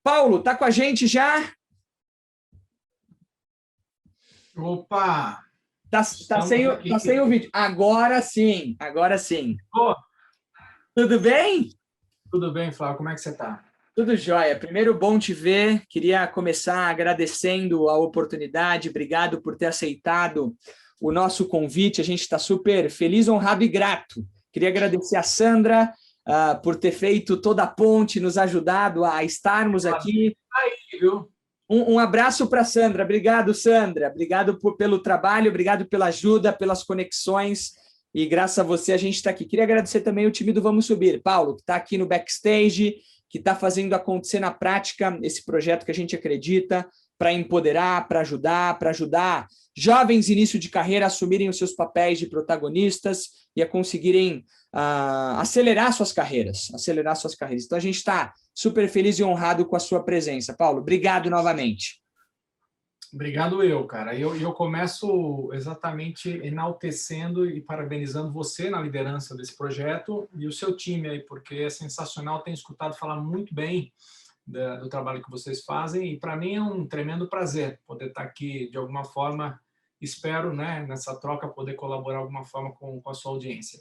Paulo, tá com a gente já? Opa! Tá sem o vídeo. Agora sim, agora sim. Oh, Tudo bem? tudo bem, Flávio? Como é que você está? Tudo jóia. Primeiro, bom te ver. Queria começar agradecendo a oportunidade. Obrigado por ter aceitado o nosso convite. A gente está super feliz, honrado e grato. Queria agradecer a Sandra por ter feito toda a ponte, nos ajudado a estarmos aqui. Aí, viu? Um abraço para a Sandra. Obrigado, Sandra. Obrigado pelo trabalho, obrigado pela ajuda, pelas conexões. E graças a você a gente está aqui. Queria agradecer também o time do Vamos Subir. Paulo, que está aqui no backstage, que está fazendo acontecer na prática esse projeto que a gente acredita, para empoderar, para ajudar jovens início de carreira a assumirem os seus papéis de protagonistas e a conseguirem acelerar suas carreiras. Então, a gente está super feliz e honrado com a sua presença. Paulo, obrigado novamente. Obrigado eu, cara. Eu começo exatamente enaltecendo e parabenizando você na liderança desse projeto e o seu time aí, porque é sensacional. Tenho escutado falar muito bem do trabalho que vocês fazem e para mim é um tremendo prazer poder estar aqui de alguma forma. Espero, né, nessa troca poder colaborar de alguma forma com a sua audiência.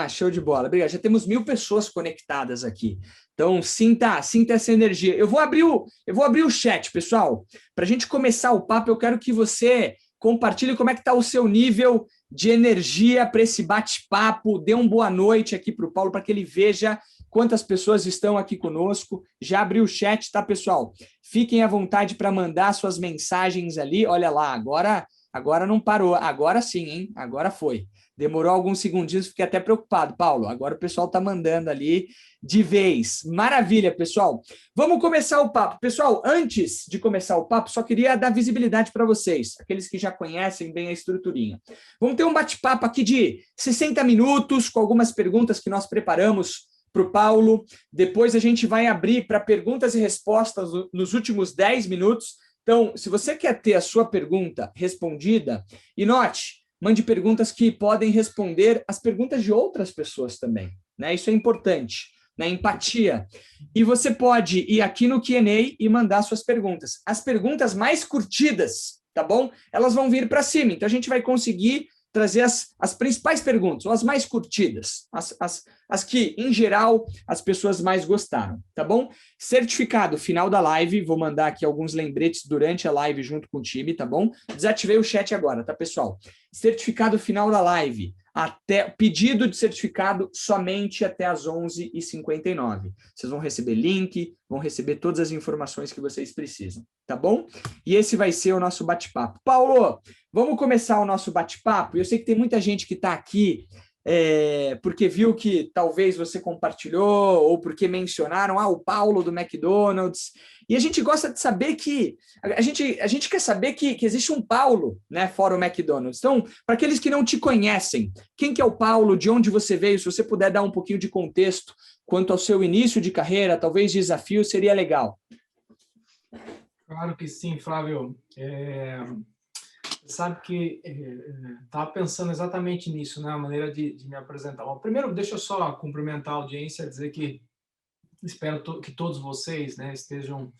Show de bola. Obrigado. Já temos 1000 pessoas conectadas aqui. Então, sinta essa energia. Eu vou abrir o chat, pessoal. Para a gente começar o papo, eu quero que você compartilhe como é que está o seu nível de energia para esse bate-papo. Dê uma boa noite aqui para o Paulo, para que ele veja quantas pessoas estão aqui conosco. Já abriu o chat, tá, pessoal? Fiquem à vontade para mandar suas mensagens ali. Olha lá, agora não parou. Agora sim, hein? Agora foi. Demorou alguns segundinhos, fiquei até preocupado, Paulo. Agora o pessoal está mandando ali de vez. Maravilha, pessoal. Vamos começar o papo. Pessoal, antes de começar o papo, só queria dar visibilidade para vocês, aqueles que já conhecem bem a estruturinha. Vamos ter um bate-papo aqui de 60 minutos, com algumas perguntas que nós preparamos para o Paulo. Depois a gente vai abrir para perguntas e respostas nos últimos 10 minutos. Então, se você quer ter a sua pergunta respondida, e note, mande perguntas que podem responder as perguntas de outras pessoas também, né? Isso é importante, né? Empatia. E você pode ir aqui no Q&A e mandar suas perguntas. As perguntas mais curtidas, tá bom? Elas vão vir para cima, então a gente vai conseguir trazer as principais perguntas, ou as mais curtidas, as que, em geral, as pessoas mais gostaram, tá bom? Certificado final da live, vou mandar aqui alguns lembretes durante a live junto com o time, tá bom? Desativei o chat agora, tá, pessoal? Certificado final da live, pedido de certificado somente até às 11h59. Vocês vão receber link, vão receber todas as informações que vocês precisam, tá bom? E esse vai ser o nosso bate-papo. Paulo, vamos começar o nosso bate-papo. Eu sei que tem muita gente que está aqui porque viu que talvez você compartilhou ou porque mencionaram o Paulo do McDonald's. E a gente gosta de saber que... A gente quer saber que existe um Paulo, né, fora o McDonald's. Então, para aqueles que não te conhecem, quem que é o Paulo, de onde você veio, se você puder dar um pouquinho de contexto quanto ao seu início de carreira, talvez desafio, seria legal. Claro que sim, Flávio. Sabe que estava pensando exatamente nisso, né? A maneira de me apresentar. Bom, primeiro, deixa eu só cumprimentar a audiência, dizer que espero que todos vocês, né, estejam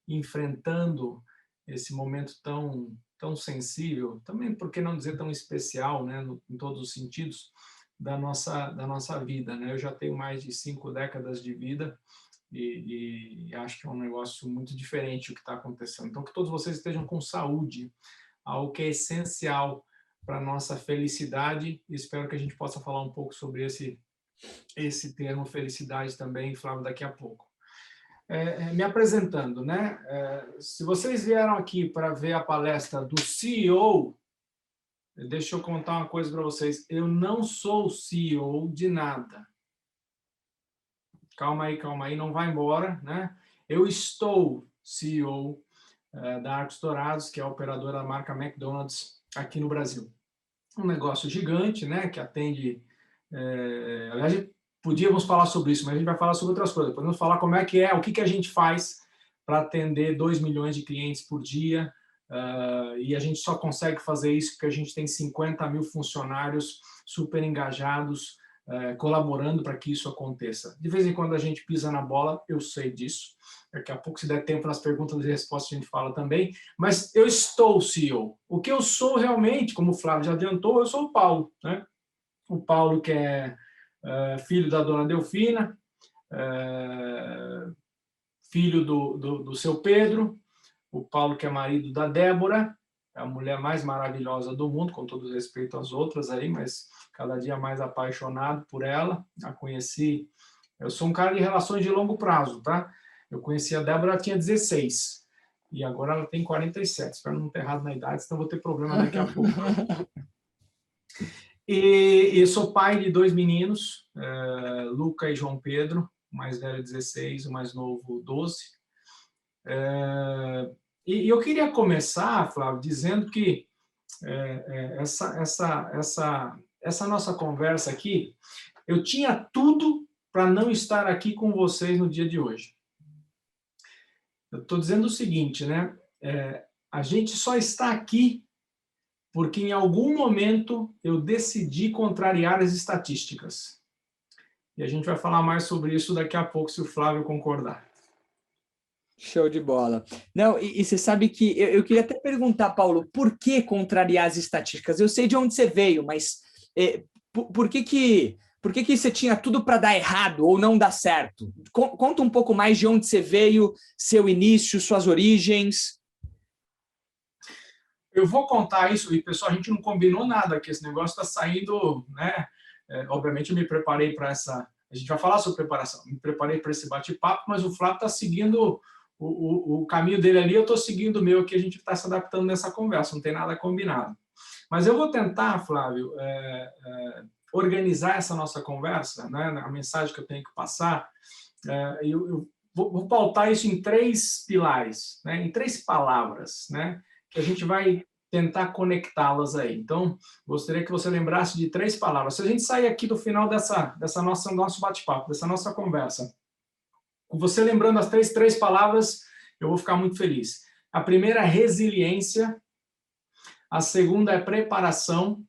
enfrentando esse momento tão sensível, também, por que não dizer tão especial, né, em todos os sentidos, da nossa vida, né? Eu já tenho mais de 5 décadas de vida e acho que é um negócio muito diferente o que está acontecendo. Então, que todos vocês estejam com saúde, algo que é essencial para a nossa felicidade. Espero que a gente possa falar um pouco sobre esse termo felicidade também, Flávio, daqui a pouco. Me apresentando, né? Se vocês vieram aqui para ver a palestra do CEO, deixa eu contar uma coisa para vocês. Eu não sou CEO de nada. Calma aí, não vai embora, né? Eu estou CEO da Arcos Dourados, que é a operadora da marca McDonald's aqui no Brasil. Um negócio gigante, né, que atende... aliás, podíamos falar sobre isso, mas a gente vai falar sobre outras coisas. Podemos falar como é que o que a gente faz para atender 2 milhões de clientes por dia, e a gente só consegue fazer isso porque a gente tem 50 mil funcionários super engajados colaborando para que isso aconteça. De vez em quando a gente pisa na bola, eu sei disso. Daqui a pouco, se der tempo nas perguntas e respostas, a gente fala também. Mas eu estou CEO. O que eu sou realmente, como o Flávio já adiantou, eu sou o Paulo, né? O Paulo que é filho da dona Delfina, filho do seu Pedro, o Paulo que é marido da Débora, é a mulher mais maravilhosa do mundo, com todo respeito às outras aí, mas cada dia mais apaixonado por ela. A conheci, eu sou um cara de relações de longo prazo, tá? Eu conheci a Débora, ela tinha 16, e agora ela tem 47. Espero não ter errado na idade, senão vou ter problema daqui a pouco. E sou pai de 2 meninos, Luca e João Pedro, o mais velho 16, o mais novo 12. E eu queria começar, Flávio, dizendo que essa nossa conversa aqui, eu tinha tudo para não estar aqui com vocês no dia de hoje. Eu estou dizendo o seguinte, né? A gente só está aqui porque em algum momento eu decidi contrariar as estatísticas. E a gente vai falar mais sobre isso daqui a pouco, se o Flávio concordar. Show de bola. Não, e você sabe que eu queria até perguntar, Paulo, por que contrariar as estatísticas? Eu sei de onde você veio, mas por que você tinha tudo para dar errado ou não dar certo? Conta um pouco mais de onde você veio, seu início, suas origens. Eu vou contar isso, e pessoal, a gente não combinou nada, que esse negócio está saindo, né? Obviamente eu me preparei para essa... A gente vai falar sobre preparação. Me preparei para esse bate-papo, mas o Flávio está seguindo o caminho dele ali, eu estou seguindo o meu aqui, a gente está se adaptando nessa conversa, não tem nada combinado. Mas eu vou tentar, Flávio, organizar essa nossa conversa, né? A mensagem que eu tenho que passar, eu vou pautar isso em 3 pilares, né? Em 3 palavras, né? Que a gente vai tentar conectá-las aí. Então, gostaria que você lembrasse de 3 palavras. Se a gente sair aqui do final dessa nosso bate-papo, dessa nossa conversa, com você lembrando as três palavras, eu vou ficar muito feliz. A primeira é resiliência, a segunda é preparação,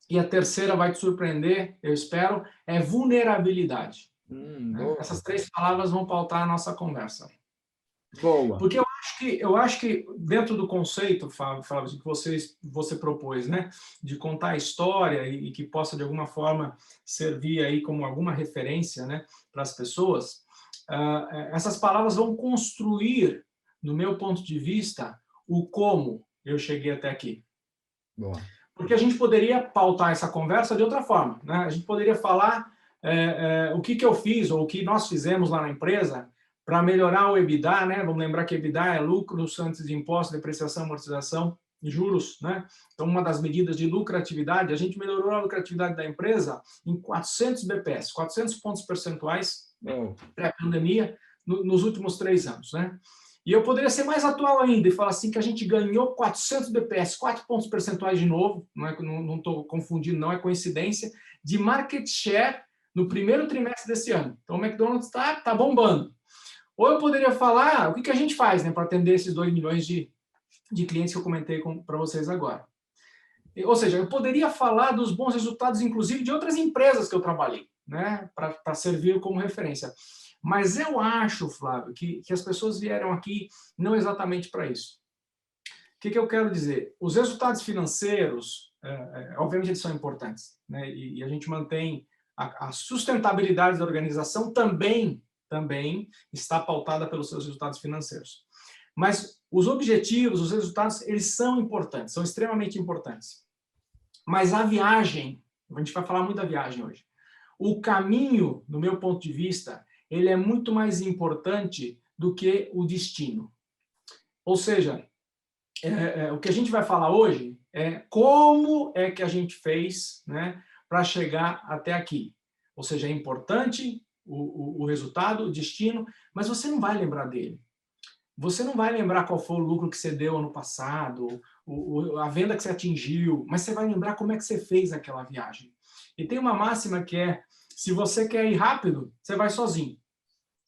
e a terceira vai te surpreender, eu espero, é vulnerabilidade. Essas 3 palavras vão pautar a nossa conversa. Boa. Porque eu acho que dentro do conceito, Flávio, que você propôs, né, de contar a história e que possa, de alguma forma, servir aí como alguma referência, né, para as pessoas, essas palavras vão construir, no meu ponto de vista, o como eu cheguei até aqui. Boa. Porque a gente poderia pautar essa conversa de outra forma, né? A gente poderia falar o que eu fiz ou o que nós fizemos lá na empresa para melhorar o EBITDA, né? Vamos lembrar que EBITDA é lucro antes de impostos, depreciação, amortização e juros, né? Então, uma das medidas de lucratividade, a gente melhorou a lucratividade da empresa em 400 BPS, 400 pontos percentuais pré-pandemia nos últimos 3 anos, né? E eu poderia ser mais atual ainda e falar assim que a gente ganhou 400 BPS, 4 pontos percentuais de novo, não estou confundindo, não é coincidência, de market share no primeiro trimestre desse ano. Então, o McDonald's está bombando. Ou eu poderia falar o que a gente faz, né, para atender esses 2 milhões de clientes que eu comentei para vocês agora. Ou seja, eu poderia falar dos bons resultados, inclusive, de outras empresas que eu trabalhei, né, para servir como referência. Mas eu acho, Flávio, que as pessoas vieram aqui não exatamente para isso. O que eu quero dizer? Os resultados financeiros, obviamente, eles são importantes, né, e a gente mantém a sustentabilidade da organização também está pautada pelos seus resultados financeiros. Mas os objetivos, os resultados, eles são importantes, são extremamente importantes. Mas a viagem, a gente vai falar muito da viagem hoje, o caminho, do meu ponto de vista, ele é muito mais importante do que o destino. Ou seja, o que a gente vai falar hoje é como é que a gente fez, né, para chegar até aqui. Ou seja, é importante o resultado, o destino, mas você não vai lembrar dele. Você não vai lembrar qual foi o lucro que você deu ano passado, a venda que você atingiu, mas você vai lembrar como é que você fez aquela viagem. E tem uma máxima que é, se você quer ir rápido, você vai sozinho.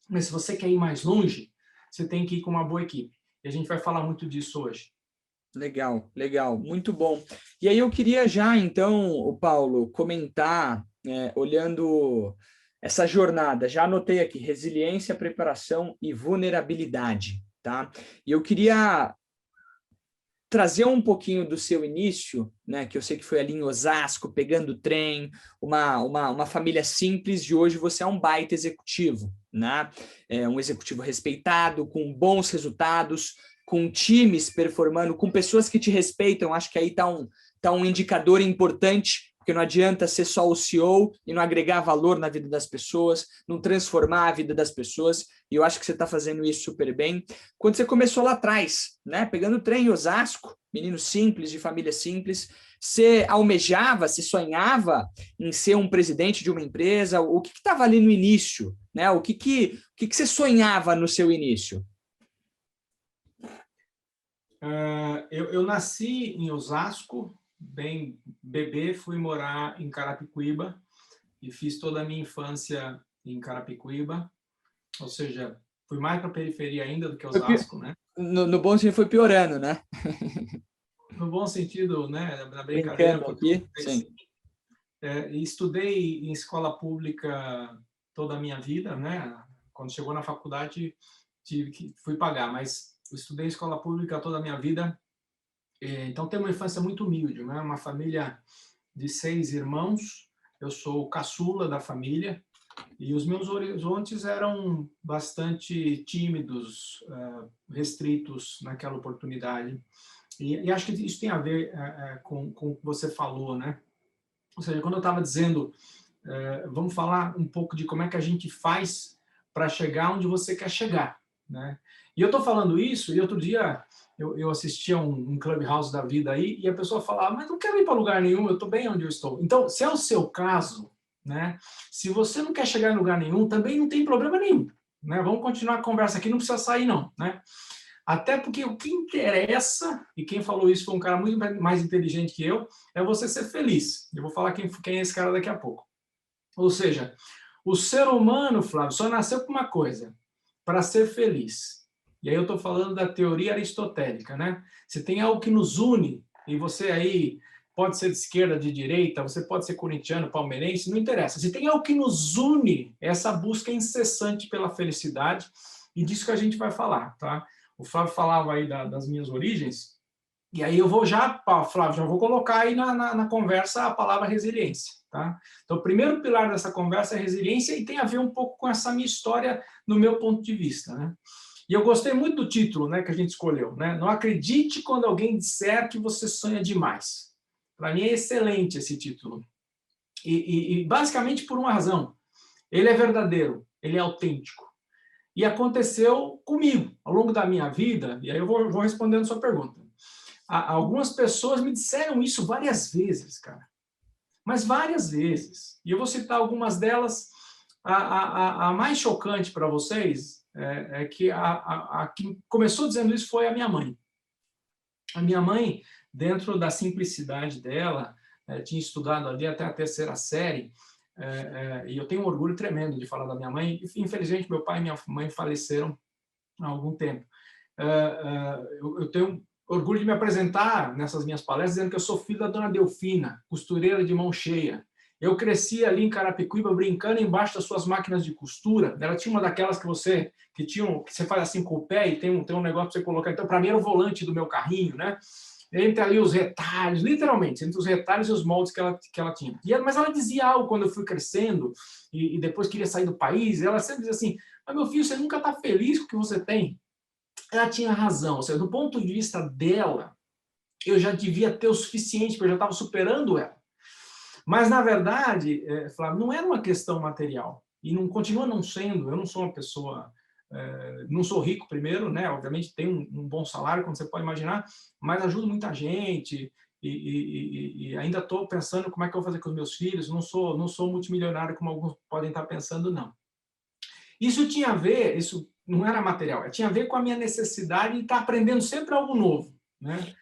Mas se você quer ir mais longe, você tem que ir com uma boa equipe. E a gente vai falar muito disso hoje. Legal, legal, muito bom. E aí eu queria já, então, Paulo, comentar olhando essa jornada, já anotei aqui, resiliência, preparação e vulnerabilidade, tá? E eu queria trazer um pouquinho do seu início, né, que eu sei que foi ali em Osasco, pegando trem, uma família simples, de hoje você é um baita executivo, né? Um executivo respeitado, com bons resultados, com times performando, com pessoas que te respeitam. Acho que aí tá um indicador importante, porque não adianta ser só o CEO e não agregar valor na vida das pessoas, não transformar a vida das pessoas, e eu acho que você está fazendo isso super bem. Quando você começou lá atrás, né, pegando trem em Osasco, menino simples, de família simples, você almejava, você sonhava em ser um presidente de uma empresa? O que estava ali no início? Né? O que você sonhava no seu início? Eu nasci em Osasco, bem bebê, fui morar em Carapicuíba e fiz toda a minha infância em Carapicuíba, ou seja, fui mais para a periferia ainda do que Osasco, né? No bom sentido, foi piorando, né? No bom sentido, né? Na brincadeira, Brincando porque aqui, sim. Estudei em escola pública toda a minha vida, né? Quando chegou na faculdade, fui pagar, mas estudei em escola pública toda a minha vida. Então, tenho uma infância muito humilde, né? Uma família de 6 irmãos, eu sou o caçula da família, e os meus horizontes eram bastante tímidos, restritos naquela oportunidade. E acho que isso tem a ver com o que você falou, né? Ou seja, quando eu estava dizendo, vamos falar um pouco de como é que a gente faz para chegar onde você quer chegar, né? E eu estou falando isso, e outro dia eu assistia um Clubhouse da vida aí, e a pessoa falava, mas não quero ir para lugar nenhum, eu estou bem onde eu estou. Então, se é o seu caso, né? Se você não quer chegar em lugar nenhum, também não tem problema nenhum, né? Vamos continuar a conversa aqui, não precisa sair não, né? Até porque o que interessa, e quem falou isso foi um cara muito mais inteligente que eu, é você ser feliz. Eu vou falar quem é esse cara daqui a pouco. Ou seja, o ser humano, Flávio, só nasceu com uma coisa, para ser feliz. E aí eu estou falando da teoria aristotélica, né? Se tem algo que nos une, e você aí pode ser de esquerda, de direita, você pode ser corintiano, palmeirense, não interessa. Se tem algo que nos une, essa busca incessante pela felicidade, e disso que a gente vai falar, tá? O Flávio falava aí das minhas origens, e aí eu vou já, Flávio, já vou colocar aí na conversa a palavra resiliência, tá? Então, o primeiro pilar dessa conversa é resiliência e tem a ver um pouco com essa minha história no meu ponto de vista, né? E eu gostei muito do título, né, que a gente escolheu, né? Não acredite quando alguém disser que você sonha demais. Para mim é excelente esse título. E basicamente por uma razão. Ele é verdadeiro, ele é autêntico. E aconteceu comigo, ao longo da minha vida, e aí eu vou respondendo a sua pergunta. Algumas pessoas me disseram isso várias vezes, cara. Mas várias vezes. E eu vou citar algumas delas. A mais chocante para vocês é que a que começou dizendo isso foi a minha mãe. A minha mãe, dentro da simplicidade dela, tinha estudado ali até a 3ª série, e eu tenho um orgulho tremendo de falar da minha mãe. Infelizmente, meu pai e minha mãe faleceram há algum tempo. Eu tenho orgulho de me apresentar nessas minhas palestras dizendo que eu sou filho da dona Delfina, costureira de mão cheia. Eu cresci ali em Carapicuíba brincando embaixo das suas máquinas de costura. Ela tinha uma daquelas que você faz assim com o pé e tem um negócio para você colocar. Então, para mim, era o volante do meu carrinho, né? Entre ali os retalhos, literalmente, entre os retalhos e os moldes que ela tinha. Mas ela dizia algo quando eu fui crescendo e depois queria sair do país. Ela sempre dizia assim, mas meu filho, você nunca está feliz com o que você tem? Ela tinha razão. Ou seja, do ponto de vista dela, eu já devia ter o suficiente, porque eu já estava superando ela. Mas, na verdade, Flávio, não era uma questão material. E não continua não sendo. Eu não sou uma pessoa... não sou rico, primeiro, né? Obviamente, tenho um bom salário, como você pode imaginar, mas ajudo muita gente e ainda estou pensando como é que eu vou fazer com os meus filhos. Não sou multimilionário, como alguns podem estar pensando, não. Isso tinha a ver, isso não era material, tinha a ver com a minha necessidade de estar aprendendo sempre algo novo, né?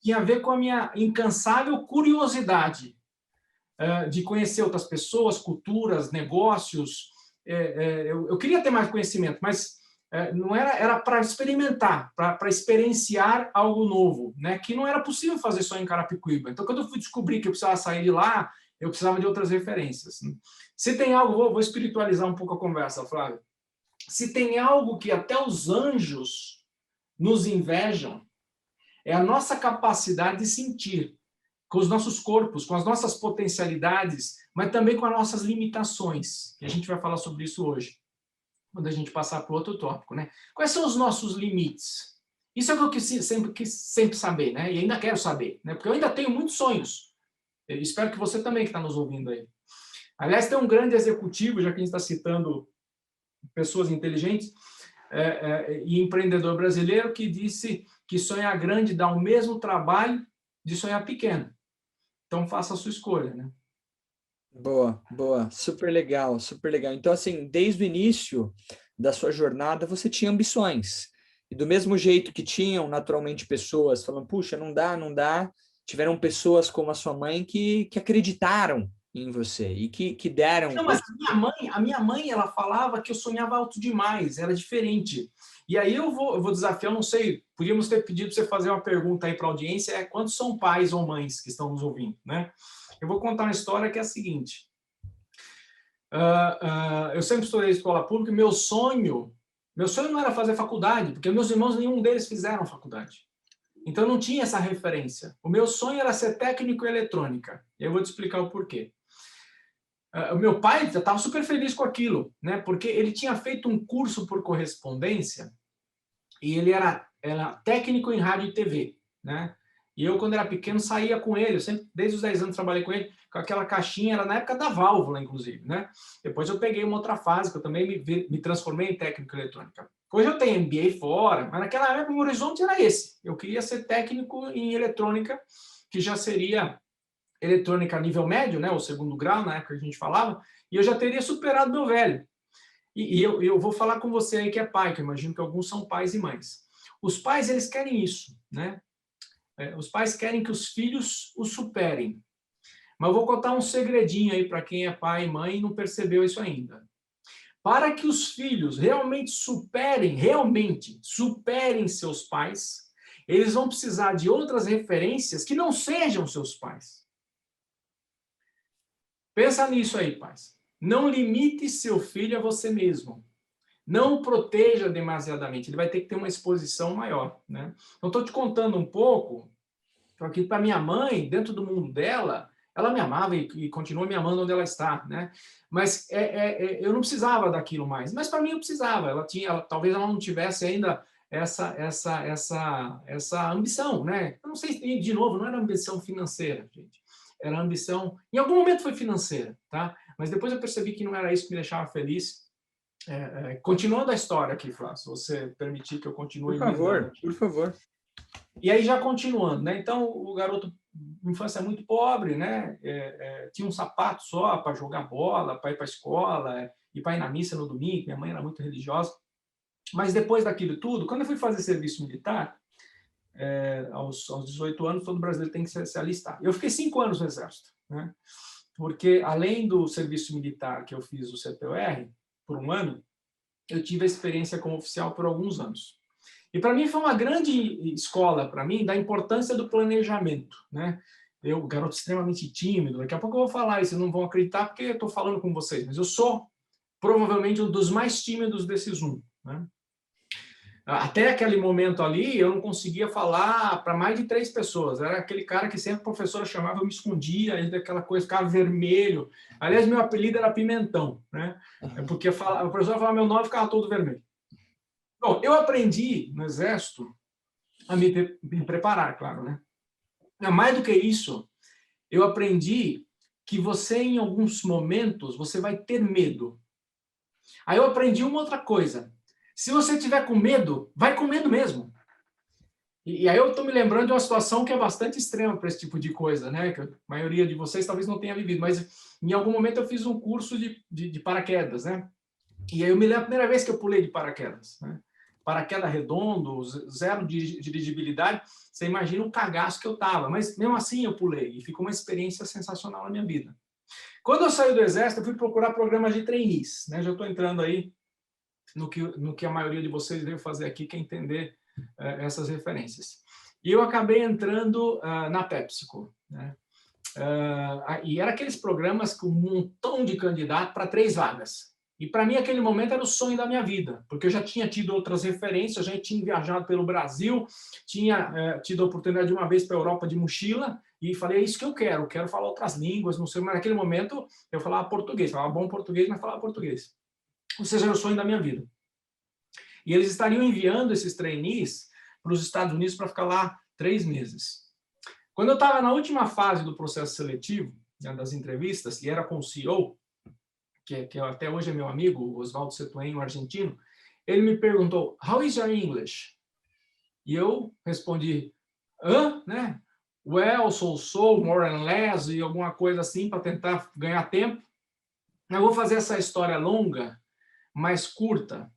Tinha a ver com a minha incansável curiosidade de conhecer outras pessoas, culturas, negócios. Eu queria ter mais conhecimento, mas não era para experimentar, para experienciar algo novo, né? Que não era possível fazer só em Carapicuíba. Então, quando eu fui descobrir que eu precisava sair de lá, eu precisava de outras referências. Se tem algo, vou espiritualizar um pouco a conversa, Flávio. Se tem algo que até os anjos nos invejam, é a nossa capacidade de sentir, com os nossos corpos, com as nossas potencialidades, mas também com as nossas limitações. E a gente vai falar sobre isso hoje, quando a gente passar para o outro tópico, né? Quais são os nossos limites? Isso é o que eu sempre quis saber, né? E ainda quero saber, né? Porque eu ainda tenho muitos sonhos. Eu espero que você também que está nos ouvindo aí. Aliás, tem um grande executivo, já que a gente está citando pessoas inteligentes, e empreendedor brasileiro, que disse que sonhar grande dá o mesmo trabalho de sonhar pequeno. Então, faça a sua escolha, né? Boa, boa. Super legal, super legal. Então, assim, desde o início da sua jornada, você tinha ambições. E do mesmo jeito que tinham, naturalmente, pessoas falando, puxa, não dá, não dá, tiveram pessoas como a sua mãe que acreditaram em você e que deram... Não, mas a minha mãe, ela falava que eu sonhava alto demais, era diferente. E aí eu vou desafiar, eu não sei, podíamos ter pedido para você fazer uma pergunta aí para a audiência, quantos são pais ou mães que estão nos ouvindo, né? Eu vou contar uma história que é a seguinte. Eu sempre estudei em escola pública e meu sonho não era fazer faculdade, porque meus irmãos, nenhum deles fizeram faculdade. Então, eu não tinha essa referência. O meu sonho era ser técnico em eletrônica. E eu vou te explicar o porquê. O meu pai já estava super feliz com aquilo, né? Porque ele tinha feito um curso por correspondência e ele era técnico em rádio e TV, né? E eu, quando era pequeno, saía com ele. Eu sempre, desde os 10 anos, trabalhei com ele, com aquela caixinha, era na época da válvula, inclusive, né? Depois eu peguei uma outra fase, que eu também me transformei em técnico em eletrônica. Hoje eu tenho MBA fora, mas naquela época o meu horizonte era esse. Eu queria ser técnico em eletrônica, que já seria eletrônica a nível médio, né? O segundo grau, na época que a gente falava, e eu já teria superado meu velho. E eu vou falar com você aí que é pai, que eu imagino que alguns são pais e mães. Os pais, eles querem isso, né? Os pais querem que os filhos os superem. Mas eu vou contar um segredinho aí para quem é pai e mãe e não percebeu isso ainda. Para que os filhos realmente superem seus pais, eles vão precisar de outras referências que não sejam seus pais. Pensa nisso aí, pais. Não limite seu filho a você mesmo. Não o proteja demasiadamente. Ele vai ter que ter uma exposição maior, né? Então, estou te contando um pouco, porque para minha mãe, dentro do mundo dela, ela me amava e continua me amando onde ela está, né? Mas eu não precisava daquilo mais. Mas para mim eu precisava. Talvez ela não tivesse ainda essa ambição, né? Eu não sei, de novo, não era ambição financeira, gente. Era ambição, em algum momento foi financeira, tá? Mas depois eu percebi que não era isso que me deixava feliz. Continuando a história aqui, Flávio, se você permitir que eu continue. Por favor, por favor. E aí, já continuando, né? Então, o garoto, infância muito pobre, né? Tinha um sapato só para jogar bola, para ir para a escola, e para ir na missa no domingo. Minha mãe era muito religiosa. Mas depois daquilo tudo, quando eu fui fazer serviço militar, aos 18 anos, todo brasileiro tem que se alistar. Eu fiquei 5 anos no Exército, né? Porque, além do serviço militar que eu fiz o CPOR, por 1 ano, eu tive a experiência como oficial por alguns anos. E para mim foi uma grande escola, para mim, da importância do planejamento, né? Eu, garoto extremamente tímido, daqui a pouco eu vou falar e vocês não vão acreditar porque eu estou falando com vocês, mas eu sou provavelmente um dos mais tímidos desses né? Até aquele momento ali, eu não conseguia falar para mais de 3 pessoas. Era aquele cara que sempre a professora chamava, eu me escondia, aí daquela coisa, ficava vermelho. Aliás, meu apelido era Pimentão, né? Porque a professora falava meu nome e ficava todo vermelho. Bom, eu aprendi no Exército a me preparar, claro, né? Mais do que isso, eu aprendi que você, em alguns momentos, você vai ter medo. Aí eu aprendi uma outra coisa. Se você tiver com medo, vai com medo mesmo. E aí eu estou me lembrando de uma situação que é bastante extrema para esse tipo de coisa, né? Que a maioria de vocês talvez não tenha vivido, mas em algum momento eu fiz um curso de paraquedas, né? E aí eu me lembro a primeira vez que eu pulei de paraquedas, né? Paraquedas redondo, zero de dirigibilidade, você imagina o cagaço que eu tava, mas mesmo assim eu pulei e ficou uma experiência sensacional na minha vida. Quando eu saí do Exército, eu fui procurar programas de trainees, né? Já estou entrando aí no que a maioria de vocês deve fazer aqui, que é entender essas referências. E eu acabei entrando na PepsiCo, né? E era aqueles programas com um montão de candidatos para 3 vagas. E para mim, aquele momento era o sonho da minha vida, porque eu já tinha tido outras referências, já tinha viajado pelo Brasil, tinha tido a oportunidade de uma vez para a Europa de mochila, e falei, é isso que eu quero falar outras línguas, não sei, mas naquele momento eu falava português, falava bom português, mas falava português. Ou seja, era o sonho da minha vida. E eles estariam enviando esses trainees para os Estados Unidos para ficar lá 3 meses. Quando eu estava na última fase do processo seletivo, né, das entrevistas, e era com o CEO, que até hoje é meu amigo, Osvaldo Cetuén, um argentino, ele me perguntou, how is your English? E eu respondi, né? Well, so, more and less, e alguma coisa assim, para tentar ganhar tempo. Eu vou fazer essa história longa, mais curta,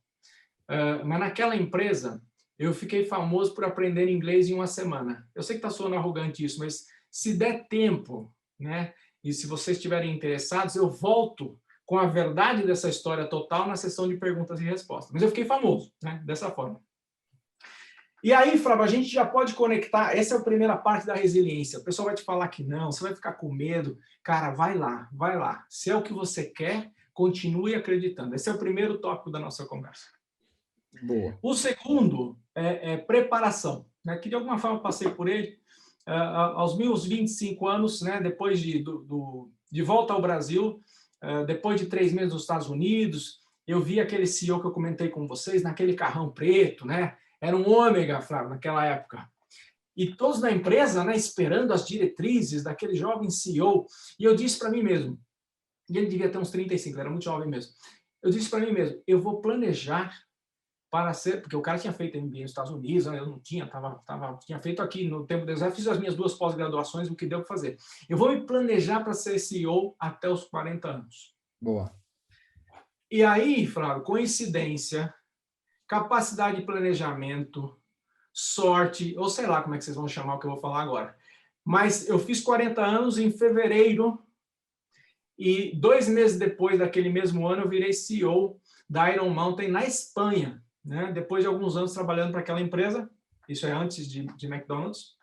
mas naquela empresa eu fiquei famoso por aprender inglês em uma semana. Eu sei que está soando arrogante isso, mas se der tempo, né, e se vocês estiverem interessados, eu volto com a verdade dessa história total na sessão de perguntas e respostas. Mas eu fiquei famoso, né, dessa forma. E aí, Flávio, a gente já pode conectar, essa é a primeira parte da resiliência. O pessoal vai te falar que não, você vai ficar com medo. Cara, vai lá, vai lá. Se é o que você quer, continue acreditando. Esse é o primeiro tópico da nossa conversa. Boa. O segundo é preparação, né, que de alguma forma eu passei por ele. Aos meus 25 anos, né, depois de volta ao Brasil, depois de 3 meses nos Estados Unidos, eu vi aquele CEO que eu comentei com vocês, naquele carrão preto, né? Era um ômega, Flávio, naquela época. E todos na empresa, né, esperando as diretrizes daquele jovem CEO. E eu disse para mim mesmo, e ele devia ter uns 35, ele era muito jovem mesmo. Eu disse para mim mesmo, eu vou planejar para ser, porque o cara tinha feito MBA nos Estados Unidos, eu não tinha, tinha feito aqui no tempo do exército, fiz as minhas 2 pós-graduações, o que deu para fazer. Eu vou me planejar para ser CEO até os 40 anos. Boa. E aí, Flávio, coincidência, capacidade de planejamento, sorte, ou sei lá como é que vocês vão chamar o que eu vou falar agora. Mas eu fiz 40 anos em fevereiro e 2 meses depois daquele mesmo ano eu virei CEO da Iron Mountain na Espanha, né? Depois de alguns anos trabalhando para aquela empresa, isso é antes de McDonald's,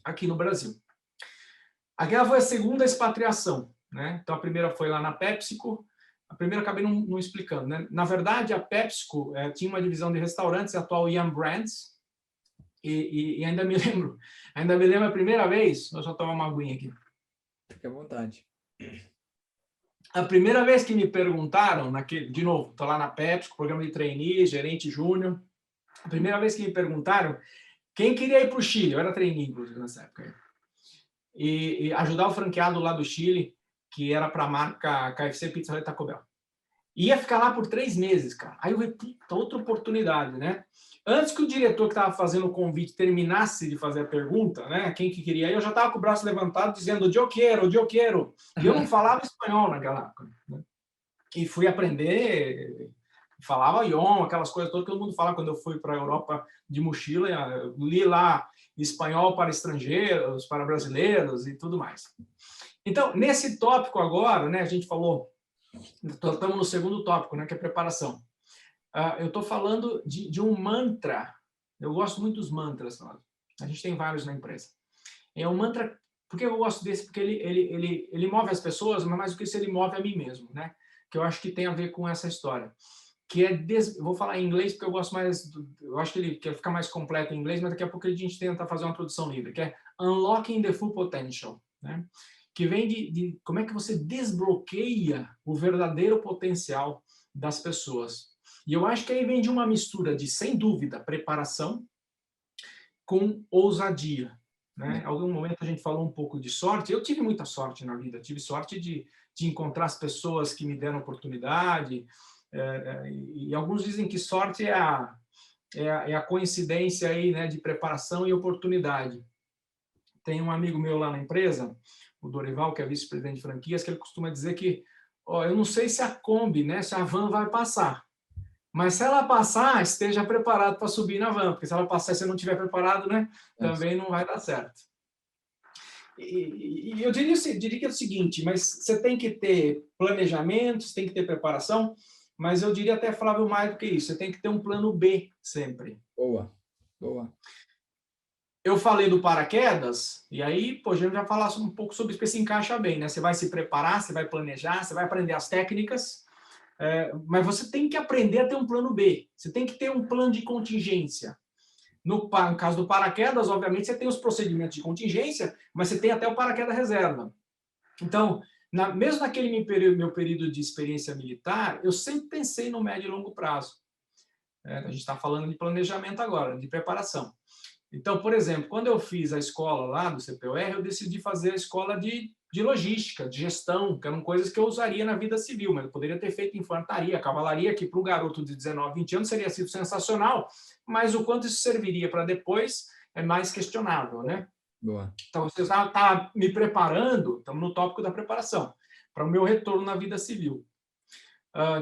aqui no Brasil. Aquela foi a segunda expatriação, né? Então a primeira foi lá na PepsiCo. A primeira acabei não explicando, né? Na verdade, a PepsiCo tinha uma divisão de restaurantes, a atual Yum Brands, e ainda me lembro a primeira vez, eu só tomar uma aguinha aqui. Fique à vontade. A primeira vez que me perguntaram, de novo, estou lá na PepsiCo, programa de trainee, gerente júnior, a primeira vez que me perguntaram quem queria ir para o Chile, eu era trainee, inclusive, nessa época, e ajudar o franqueado lá do Chile, que era para a marca KFC, Pizza Hut e Taco Bell. Ia ficar lá por 3 meses, cara. Aí eu vi, outra oportunidade, né? Antes que o diretor que estava fazendo o convite terminasse de fazer a pergunta, né? Quem que queria ir, eu já estava com o braço levantado dizendo eu quero. E eu não falava espanhol naquela época, né? E fui aprender, falava idioma, aquelas coisas todas que todo mundo fala quando eu fui para a Europa de mochila. Eu li lá espanhol para estrangeiros, para brasileiros e tudo mais. Então, nesse tópico agora, né, a gente falou, estamos no segundo tópico, né, que é preparação. Eu estou falando de um mantra. Eu gosto muito dos mantras, Flávio. A gente tem vários na empresa. É um mantra. Por que eu gosto desse? Porque ele move as pessoas, mas mais do que isso, ele move a mim mesmo, né? Que eu acho que tem a ver com essa história. Que é eu vou falar em inglês porque eu gosto mais. Eu acho que ele quer ficar mais completo em inglês, mas daqui a pouco a gente tenta fazer uma tradução livre, que é Unlocking the Full Potential, né? Que vem de como é que você desbloqueia o verdadeiro potencial das pessoas. E eu acho que aí vem de uma mistura de, sem dúvida, preparação com ousadia, né? Em algum momento a gente falou um pouco de sorte. Eu tive muita sorte na vida. Tive sorte de encontrar as pessoas que me deram oportunidade. E alguns dizem que sorte é a coincidência aí, né, de preparação e oportunidade. Tem um amigo meu lá na empresa, o Dorival, que é vice-presidente de franquias, que ele costuma dizer que eu não sei se a Kombi, né, se a van vai passar, mas se ela passar, esteja preparado para subir na van, porque se ela passar e você não estiver preparado, né, também não vai dar certo. E eu diria que é o seguinte, mas você tem que ter planejamento, você tem que ter preparação, mas eu diria até, Flávio, mais do que isso, você tem que ter um plano B sempre. Boa, boa. eu falei do paraquedas, e aí, pô, a gente vai falar um pouco sobre isso, porque se encaixa bem, né? Você vai se preparar, você vai planejar, você vai aprender as técnicas, mas você tem que aprender a ter um plano B, você tem que ter um plano de contingência. No caso do paraquedas, obviamente, você tem os procedimentos de contingência, mas você tem até o paraquedas reserva. Então, mesmo naquele meu período de experiência militar, eu sempre pensei no médio e longo prazo. A gente está falando de planejamento agora, de preparação. Então, por exemplo, quando eu fiz a escola lá do CPUR, eu decidi fazer a escola de logística, de gestão, que eram coisas que eu usaria na vida civil, mas eu poderia ter feito infantaria, cavalaria, que para o garoto de 19, 20 anos seria sido sensacional, mas o quanto isso serviria para depois é mais questionável, né? Boa. Então, você está me preparando, estamos no tópico da preparação, para o meu retorno na vida civil.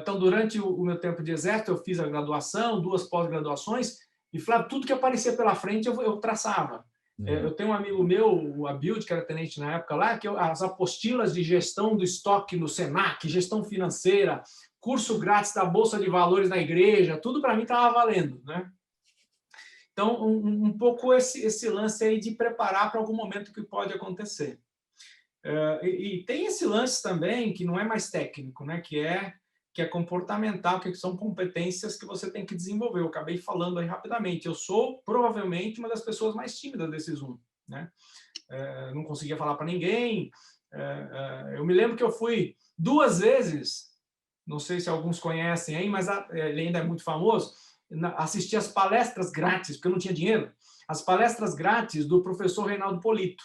Então, durante o meu tempo de exército, eu fiz a graduação, 2 pós-graduações, e, Flávio, tudo que aparecia pela frente eu traçava. Eu tenho um amigo meu, o Abilde, que era tenente na época lá, que as apostilas de gestão do estoque no Senac, gestão financeira, curso grátis da Bolsa de Valores na igreja, tudo para mim estava valendo, né? Então, um pouco esse lance aí de preparar para algum momento que pode acontecer. E tem esse lance também, que não é mais técnico, né? que é comportamental, que são competências que você tem que desenvolver. Eu acabei falando aí rapidamente. Eu sou, provavelmente, uma das pessoas mais tímidas desse Zoom. Né? Não conseguia falar para ninguém. Eu me lembro que eu fui 2 vezes, não sei se alguns conhecem aí, mas ele ainda é muito famoso, assistir as palestras grátis, porque eu não tinha dinheiro, as palestras grátis do professor Reinaldo Polito.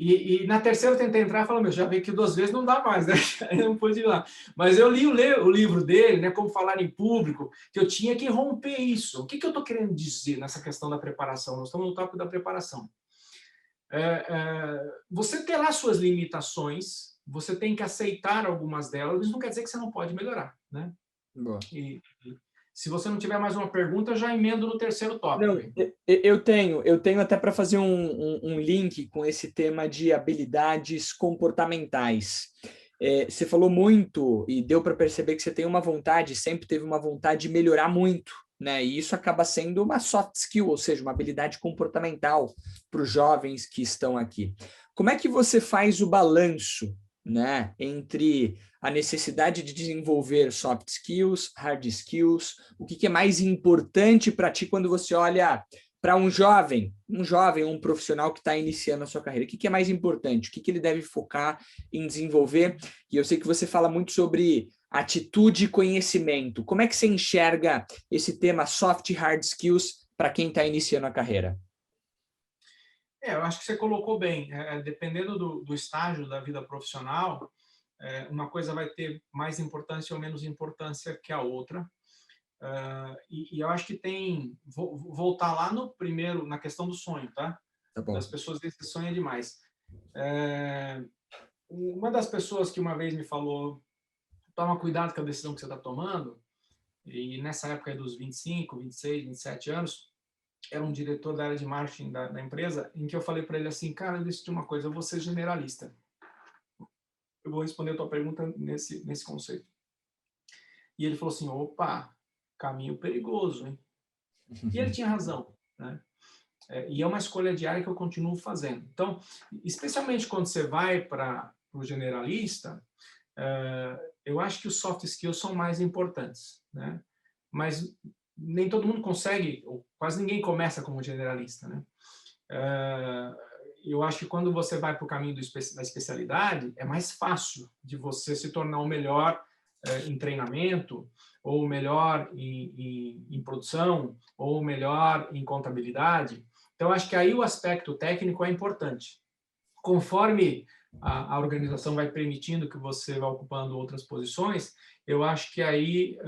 E na terceira eu tentei entrar e falei, já vi que 2 vezes não dá mais, né? Aí não pude ir lá. Mas eu li o livro dele, né, Como Falar em Público, que eu tinha que romper isso. O que eu estou querendo dizer nessa questão da preparação? Nós estamos no tópico da preparação. Você ter lá suas limitações, você tem que aceitar algumas delas, isso não quer dizer que você não pode melhorar, né? Boa. Se você não tiver mais uma pergunta, eu já emendo no terceiro tópico. Não, eu tenho até para fazer um link com esse tema de habilidades comportamentais. Você falou muito e deu para perceber que você tem uma vontade, sempre teve uma vontade de melhorar muito, né? E isso acaba sendo uma soft skill, ou seja, uma habilidade comportamental para os jovens que estão aqui. Como é que você faz o balanço, né, entre a necessidade de desenvolver soft skills, hard skills? O que é mais importante para ti quando você olha para um jovem, um profissional que está iniciando a sua carreira? O que é mais importante? O que ele deve focar em desenvolver? E eu sei que você fala muito sobre atitude e conhecimento. Como é que você enxerga esse tema soft e hard skills para quem está iniciando a carreira? Eu acho que você colocou bem. Dependendo do estágio da vida profissional, uma coisa vai ter mais importância ou menos importância que a outra. E eu acho que vou voltar lá no primeiro, na questão do sonho, tá? Tá bom. Das pessoas dizem que sonha demais. Uma das pessoas que uma vez me falou, toma cuidado com a decisão que você está tomando, e nessa época dos 25, 26, 27 anos, era um diretor da área de marketing da empresa, em que eu falei para ele assim, cara, eu decidi uma coisa, eu vou ser generalista. Eu vou responder a tua pergunta nesse conceito. E ele falou assim, opa, caminho perigoso, hein? E ele tinha razão, né? E é uma escolha diária que eu continuo fazendo. Então, especialmente quando você vai para o generalista, eu acho que os soft skills são mais importantes, né? Mas nem todo mundo consegue, ou quase ninguém começa como generalista, né? Eu acho que quando você vai para o caminho da especialidade, é mais fácil de você se tornar o melhor em treinamento, ou melhor em produção, ou melhor em contabilidade. Então, acho que aí o aspecto técnico é importante. Conforme a organização vai permitindo que você vá ocupando outras posições, eu acho que aí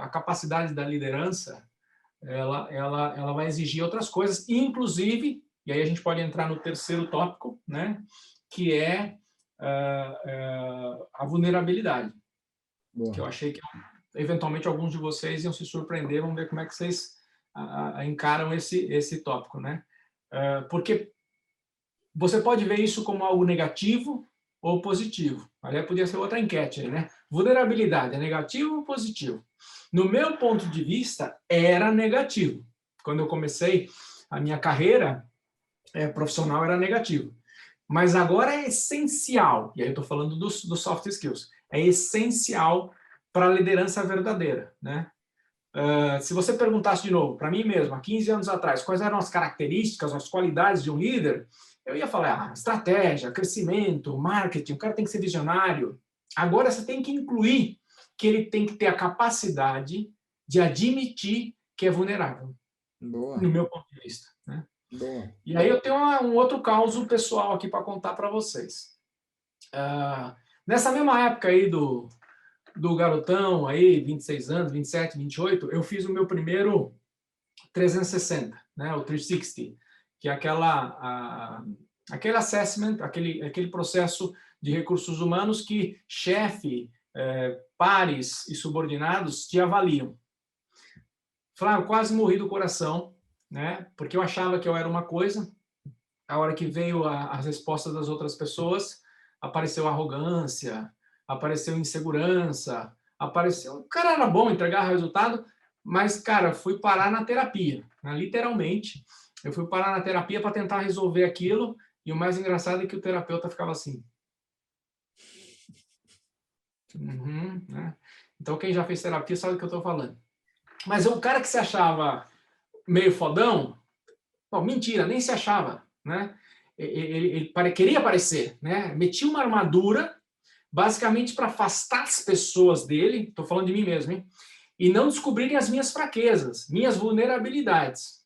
a capacidade da liderança ela vai exigir outras coisas, inclusive, e aí a gente pode entrar no terceiro tópico, né, que é a vulnerabilidade. Boa. Que eu achei que eventualmente alguns de vocês iam se surpreender, vamos ver como é que vocês encaram esse tópico, né? Porque você pode ver isso como algo negativo ou positivo. Aliás, podia ser outra enquete aí, né? Vulnerabilidade, é negativo ou positivo? No meu ponto de vista, era negativo. Quando eu comecei a minha carreira profissional era negativa. Mas agora é essencial, e aí eu estou falando dos soft skills, é essencial para a liderança verdadeira, né? Se você perguntasse de novo, para mim mesmo, há 15 anos atrás, quais eram as características, as qualidades de um líder, eu ia falar estratégia, crescimento, marketing, o cara tem que ser visionário. Agora você tem que incluir que ele tem que ter a capacidade de admitir que é vulnerável. Boa. No meu ponto de vista, né? Boa. E aí eu tenho um outro caso pessoal aqui para contar para vocês. Nessa mesma época aí do garotão, aí, 26 anos, 27, 28, eu fiz o meu primeiro 360, né, o 360, que é aquele assessment, aquele processo de recursos humanos que chefe, pares e subordinados te avaliam. Flávio, quase morri do coração, né, porque eu achava que eu era uma coisa, a hora que veio as respostas das outras pessoas, apareceu arrogância, apareceu insegurança, apareceu... O cara era bom entregar resultado, mas, cara, fui parar na terapia, né? Literalmente. Eu fui parar na terapia para tentar resolver aquilo, e o mais engraçado é que o terapeuta ficava assim. Né? Então, quem já fez terapia sabe do que eu estou falando. Mas o cara que se achava meio fodão, bom, mentira, nem se achava, né? Ele queria aparecer, né? Metia uma armadura, basicamente para afastar as pessoas dele, estou falando de mim mesmo, hein? E não descobrirem as minhas fraquezas, minhas vulnerabilidades.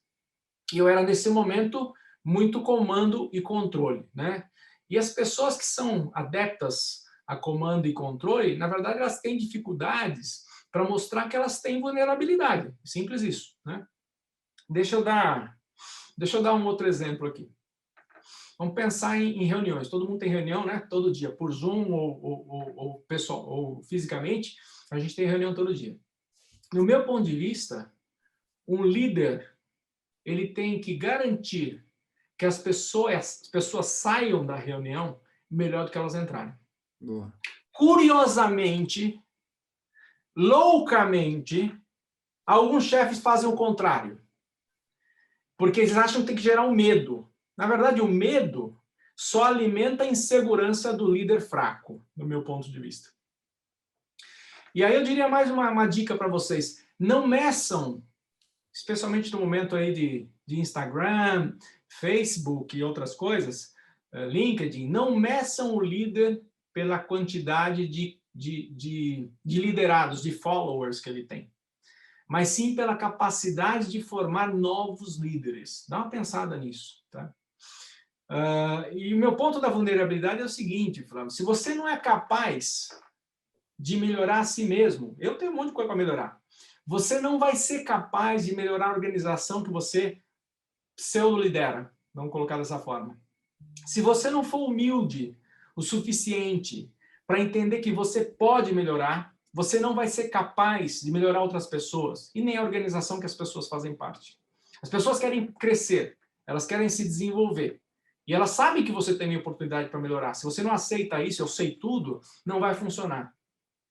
E eu era, nesse momento, muito comando e controle, né? E as pessoas que são adeptas a comando e controle, na verdade, elas têm dificuldades para mostrar que elas têm vulnerabilidade. Simples isso, né? Deixa eu dar um outro exemplo aqui. Vamos pensar em reuniões. Todo mundo tem reunião, né? Todo dia, por Zoom ou pessoal, ou fisicamente, a gente tem reunião todo dia. No meu ponto de vista, um líder, ele tem que garantir que as pessoas saiam da reunião melhor do que elas entraram. Boa. Curiosamente, loucamente, alguns chefes fazem o contrário. Porque eles acham que tem que gerar um medo. Na verdade, o medo só alimenta a insegurança do líder fraco, no meu ponto de vista. E aí eu diria mais uma dica para vocês. Não meçam, especialmente no momento aí de Instagram, Facebook e outras coisas, LinkedIn, não meçam o líder pela quantidade de liderados, de followers que ele tem, mas sim pela capacidade de formar novos líderes. Dá uma pensada nisso, tá? E o meu ponto da vulnerabilidade é o seguinte, Flávio, se você não é capaz de melhorar a si mesmo, eu tenho um monte de coisa para melhorar, você não vai ser capaz de melhorar a organização que você pseudo-lidera, vamos colocar dessa forma. Se você não for humilde o suficiente para entender que você pode melhorar, você não vai ser capaz de melhorar outras pessoas e nem a organização que as pessoas fazem parte. As pessoas querem crescer, elas querem se desenvolver. E elas sabem que você tem oportunidade para melhorar. Se você não aceita isso, eu sei tudo, não vai funcionar.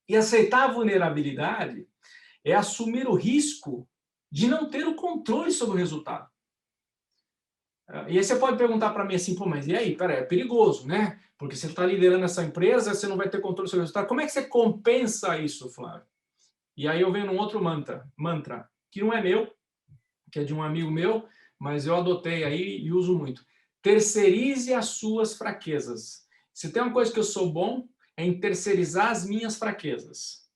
E aceitar a vulnerabilidade é assumir o risco de não ter o controle sobre o resultado. E aí você pode perguntar para mim assim, pô, mas e aí? Peraí, é perigoso, né? Porque você está liderando essa empresa, você não vai ter controle sobre o resultado. Como é que você compensa isso, Flávio? E aí eu venho num outro mantra, que não é meu, que é de um amigo meu, mas eu adotei aí e uso muito. Terceirize as suas fraquezas. Se tem uma coisa que eu sou bom, é em terceirizar as minhas fraquezas.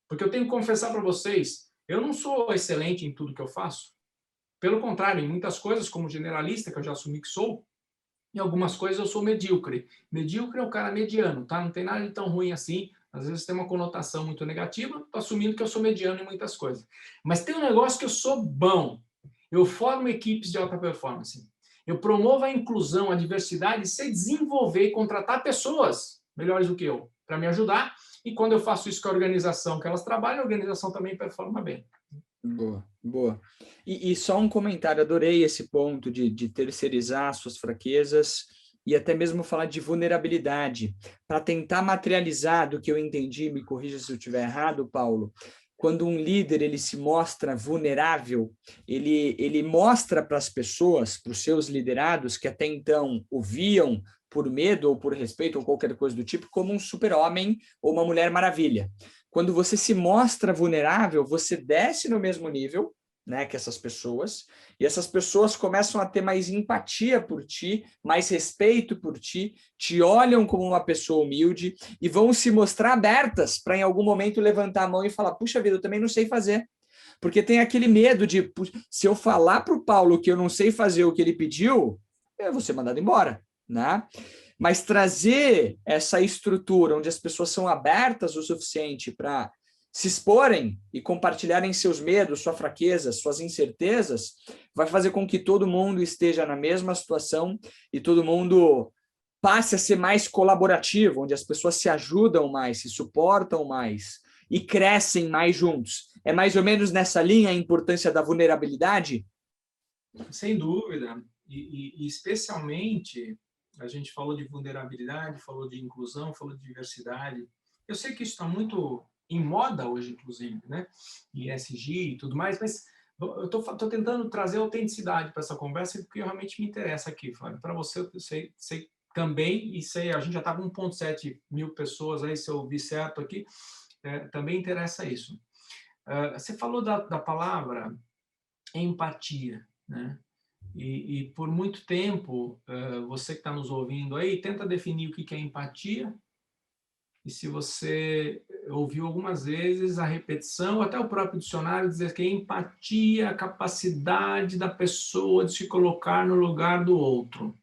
Porque eu tenho que confessar para vocês, eu não sou excelente em tudo que eu faço. Pelo contrário, em muitas coisas, como generalista, que eu já assumi que sou, em algumas coisas eu sou medíocre. Medíocre é um cara mediano, tá? Não tem nada de tão ruim assim. Às vezes tem uma conotação muito negativa, estou assumindo que eu sou mediano em muitas coisas. Mas tem um negócio que eu sou bom. Eu formo equipes de alta performance. Eu promovo a inclusão, a diversidade, sei desenvolver e contratar pessoas melhores do que eu, para me ajudar. E quando eu faço isso com a organização que elas trabalham, a organização também performa bem. Boa, boa. E só um comentário, adorei esse ponto de terceirizar suas fraquezas e até mesmo falar de vulnerabilidade, para tentar materializar do que eu entendi, me corrija se eu estiver errado, Paulo. quando um líder ele se mostra vulnerável, ele mostra para as pessoas, para os seus liderados, que até então o viam por medo ou por respeito ou qualquer coisa do tipo, como um super-homem ou uma mulher maravilha. Quando você se mostra vulnerável, você desce no mesmo nível, né, que essas pessoas, e essas pessoas começam a ter mais empatia por ti, mais respeito por ti, te olham como uma pessoa humilde e vão se mostrar abertas para em algum momento levantar a mão e falar, puxa vida, eu também não sei fazer. Porque tem aquele medo de, se eu falar para o Paulo que eu não sei fazer o que ele pediu, eu vou ser mandado embora, né? Mas trazer essa estrutura onde as pessoas são abertas o suficiente para se exporem e compartilharem seus medos, sua fraqueza, suas incertezas, vai fazer com que todo mundo esteja na mesma situação e todo mundo passe a ser mais colaborativo, onde as pessoas se ajudam mais, se suportam mais e crescem mais juntos. É mais ou menos nessa linha a importância da vulnerabilidade? Sem dúvida. E especialmente, a gente falou de vulnerabilidade, falou de inclusão, falou de diversidade. Eu sei que isso está muito em moda hoje, inclusive, né? ESG e tudo mais, mas eu estou tentando trazer autenticidade para essa conversa, porque realmente me interessa aqui, Flávio. Para você, eu sei também, e sei, a gente já está com 1,7 mil pessoas aí, se eu vi certo aqui, também interessa isso. Você falou da palavra empatia, né? E por muito tempo, você que está nos ouvindo aí, tenta definir o que é empatia. E se você ouviu algumas vezes a repetição, até o próprio dicionário dizer que empatia é a capacidade da pessoa de se colocar no lugar do outro.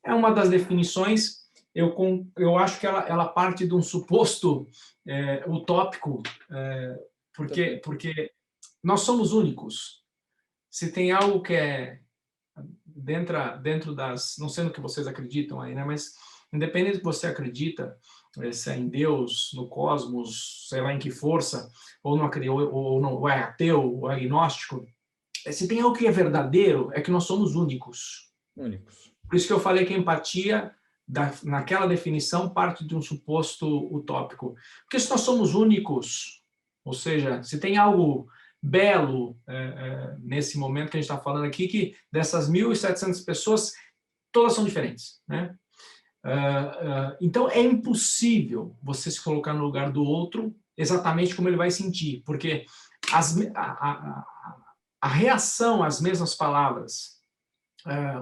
É uma das definições, eu acho que ela parte de um suposto utópico, porque nós somos únicos. Se tem algo que é dentro das... Não sei no que vocês acreditam aí, né? Mas independente do que você acredita, se é em Deus, no cosmos, sei lá em que força, ou não é ateu, ou agnóstico, se tem algo que é verdadeiro, é que nós somos únicos. Únicos. Por isso que eu falei que a empatia, naquela definição, parte de um suposto utópico. Porque se nós somos únicos, ou seja, se tem algo belo nesse momento que a gente está falando aqui, que dessas 1.700 pessoas, todas são diferentes, né? Então, é impossível você se colocar no lugar do outro exatamente como ele vai sentir, porque a reação às mesmas palavras,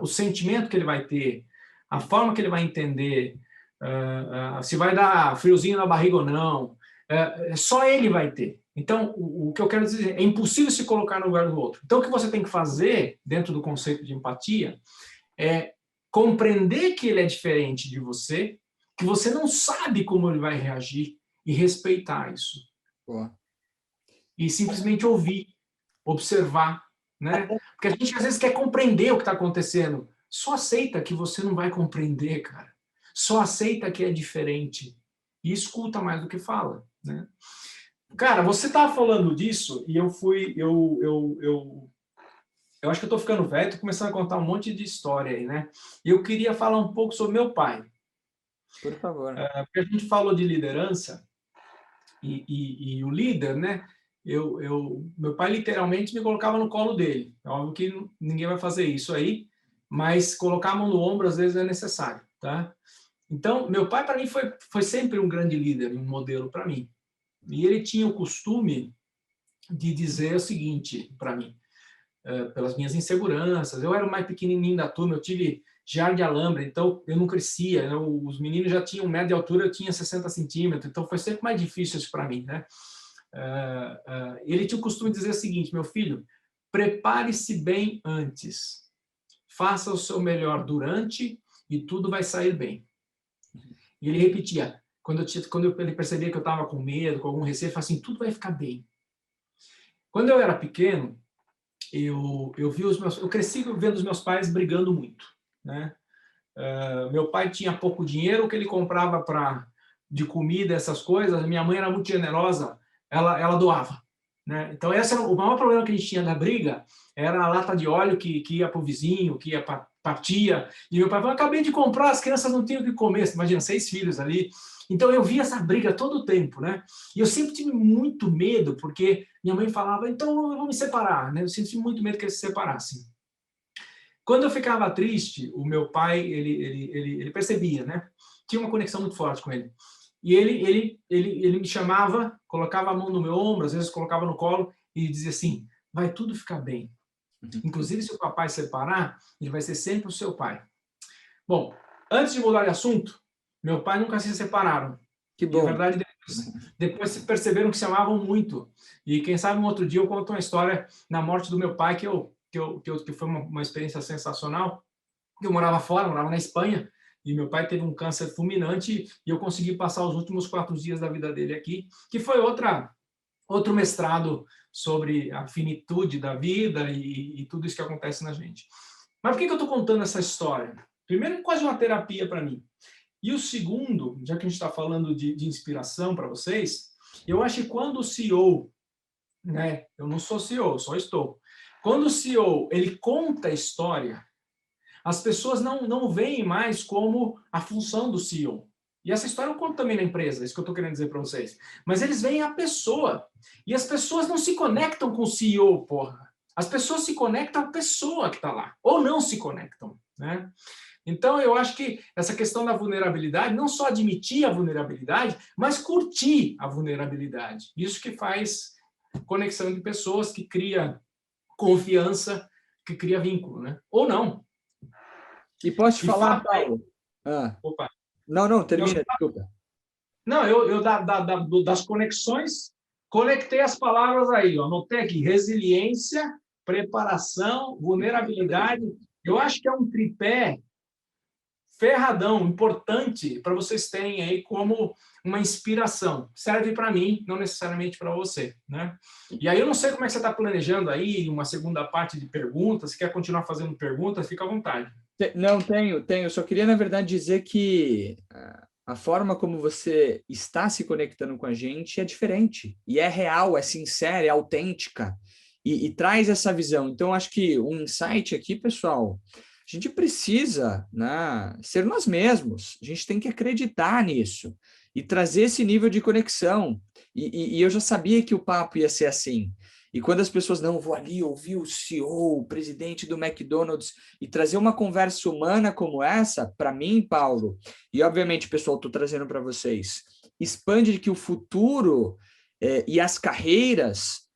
o sentimento que ele vai ter, a forma que ele vai entender, se vai dar friozinho na barriga ou não, só ele vai ter. Então, o que eu quero dizer é impossível se colocar no lugar do outro. Então, o que você tem que fazer, dentro do conceito de empatia, é compreender que ele é diferente de você, que você não sabe como ele vai reagir e respeitar isso. Boa. E simplesmente ouvir, observar, né? Porque a gente às vezes quer compreender o que está acontecendo. Só aceita que você não vai compreender, cara. Só aceita que é diferente e escuta mais do que fala, né? Cara, você estava falando disso e eu acho que eu estou ficando velho, estou começando a contar um monte de história aí, né? E eu queria falar um pouco sobre meu pai. Por favor. Porque a gente falou de liderança e o líder, né? Meu pai literalmente me colocava no colo dele. É óbvio que ninguém vai fazer isso aí, mas colocar a mão no ombro às vezes é necessário, tá? Então, meu pai para mim foi sempre um grande líder, um modelo para mim. E ele tinha o costume de dizer o seguinte para mim, pelas minhas inseguranças. Eu era o mais pequenininho da turma, eu tive jardim de alambre, então eu não crescia, né? Os meninos já tinham 1 metro de altura, eu tinha 60 centímetros, então foi sempre mais difícil isso para mim, né? Ele tinha o costume de dizer o seguinte: meu filho, prepare-se bem antes, faça o seu melhor durante e tudo vai sair bem. E ele repetia, quando ele percebia que eu estava com medo, com algum receio, ele falava assim: tudo vai ficar bem. Quando eu era pequeno, eu cresci vendo os meus pais brigando muito, né? Meu pai tinha pouco dinheiro, o que ele comprava de comida, essas coisas, minha mãe era muito generosa, ela doava, né? Então esse era o maior problema que a gente tinha da briga, era a lata de óleo que ia para o vizinho, que ia para a tia, e meu pai falou: acabei de comprar, as crianças não tinham o que comer. Imagina, 6 filhos ali, Então, eu via essa briga todo o tempo, né? E eu sempre tive muito medo, porque minha mãe falava, então eu vou me separar, né? Eu sempre tive muito medo que eles se separassem. Quando eu ficava triste, o meu pai, ele percebia, né? Tinha uma conexão muito forte com ele. E ele me chamava, colocava a mão no meu ombro, às vezes colocava no colo e dizia assim, vai tudo ficar bem. Inclusive, se o papai separar, ele vai ser sempre o seu pai. Bom, antes de mudar de assunto, meu pai nunca se separaram. Que E, na bom. verdade, depois se perceberam que se amavam muito. E, quem sabe, um outro dia eu conto uma história na morte do meu pai, que foi uma experiência sensacional. Eu morava fora, morava na Espanha, e meu pai teve um câncer fulminante, e eu consegui passar os últimos 4 dias da vida dele aqui, que foi outro mestrado sobre a finitude da vida e tudo isso que acontece na gente. Mas por que eu estou contando essa história? Primeiro, quase uma terapia para mim. E o segundo, já que a gente está falando de inspiração para vocês, eu acho que quando o CEO, né, eu não sou CEO, só estou, quando o CEO ele conta a história, as pessoas não veem mais como a função do CEO. E essa história eu conto também na empresa, isso que eu estou querendo dizer para vocês. Mas eles veem a pessoa. E as pessoas não se conectam com o CEO, porra. As pessoas se conectam à pessoa que está lá. Ou não se conectam, né? Então, eu acho que essa questão da vulnerabilidade, não só admitir a vulnerabilidade, mas curtir a vulnerabilidade. Isso que faz conexão de pessoas, que cria confiança, que cria vínculo, né? Ou não. E posso te E falar, fala aí. Paulo? Ah, Opa. não, termina, desculpa. Não, eu das conexões, conectei as palavras aí, ó, anotei aqui, resiliência, preparação, vulnerabilidade. Eu acho que é um tripé ferradão, importante para vocês terem aí como uma inspiração. Serve para mim, não necessariamente para você, né? E aí eu não sei como é que você está planejando aí uma segunda parte de perguntas, se quer continuar fazendo perguntas, fica à vontade. Não, tenho. Só queria, na verdade, dizer que a forma como você está se conectando com a gente é diferente. E é real, é sincera, é autêntica. E traz essa visão. Então, acho que um insight aqui, pessoal, a gente precisa, né, ser nós mesmos. A gente tem que acreditar nisso. E trazer esse nível de conexão. E eu já sabia que o papo ia ser assim. E quando as pessoas, não, vou ali ouvir o CEO, o presidente do McDonald's, e trazer uma conversa humana como essa, para mim, Paulo, e obviamente, pessoal, estou trazendo para vocês, expande de que o futuro e as carreiras,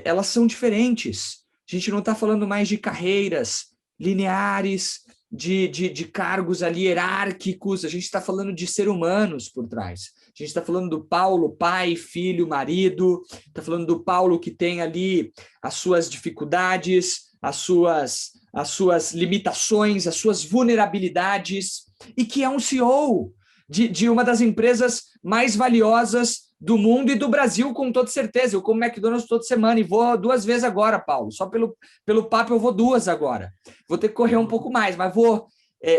elas são diferentes. A gente não está falando mais de carreiras lineares, de cargos ali hierárquicos, a gente está falando de ser humanos por trás. A gente está falando do Paulo, pai, filho, marido, está falando do Paulo que tem ali as suas dificuldades, as suas limitações, as suas vulnerabilidades, e que é um CEO de uma das empresas mais valiosas do mundo e do Brasil, com toda certeza. Eu como McDonald's toda semana e vou 2 vezes agora, Paulo. Só pelo papo eu vou 2 agora. Vou ter que correr um pouco mais, mas vou.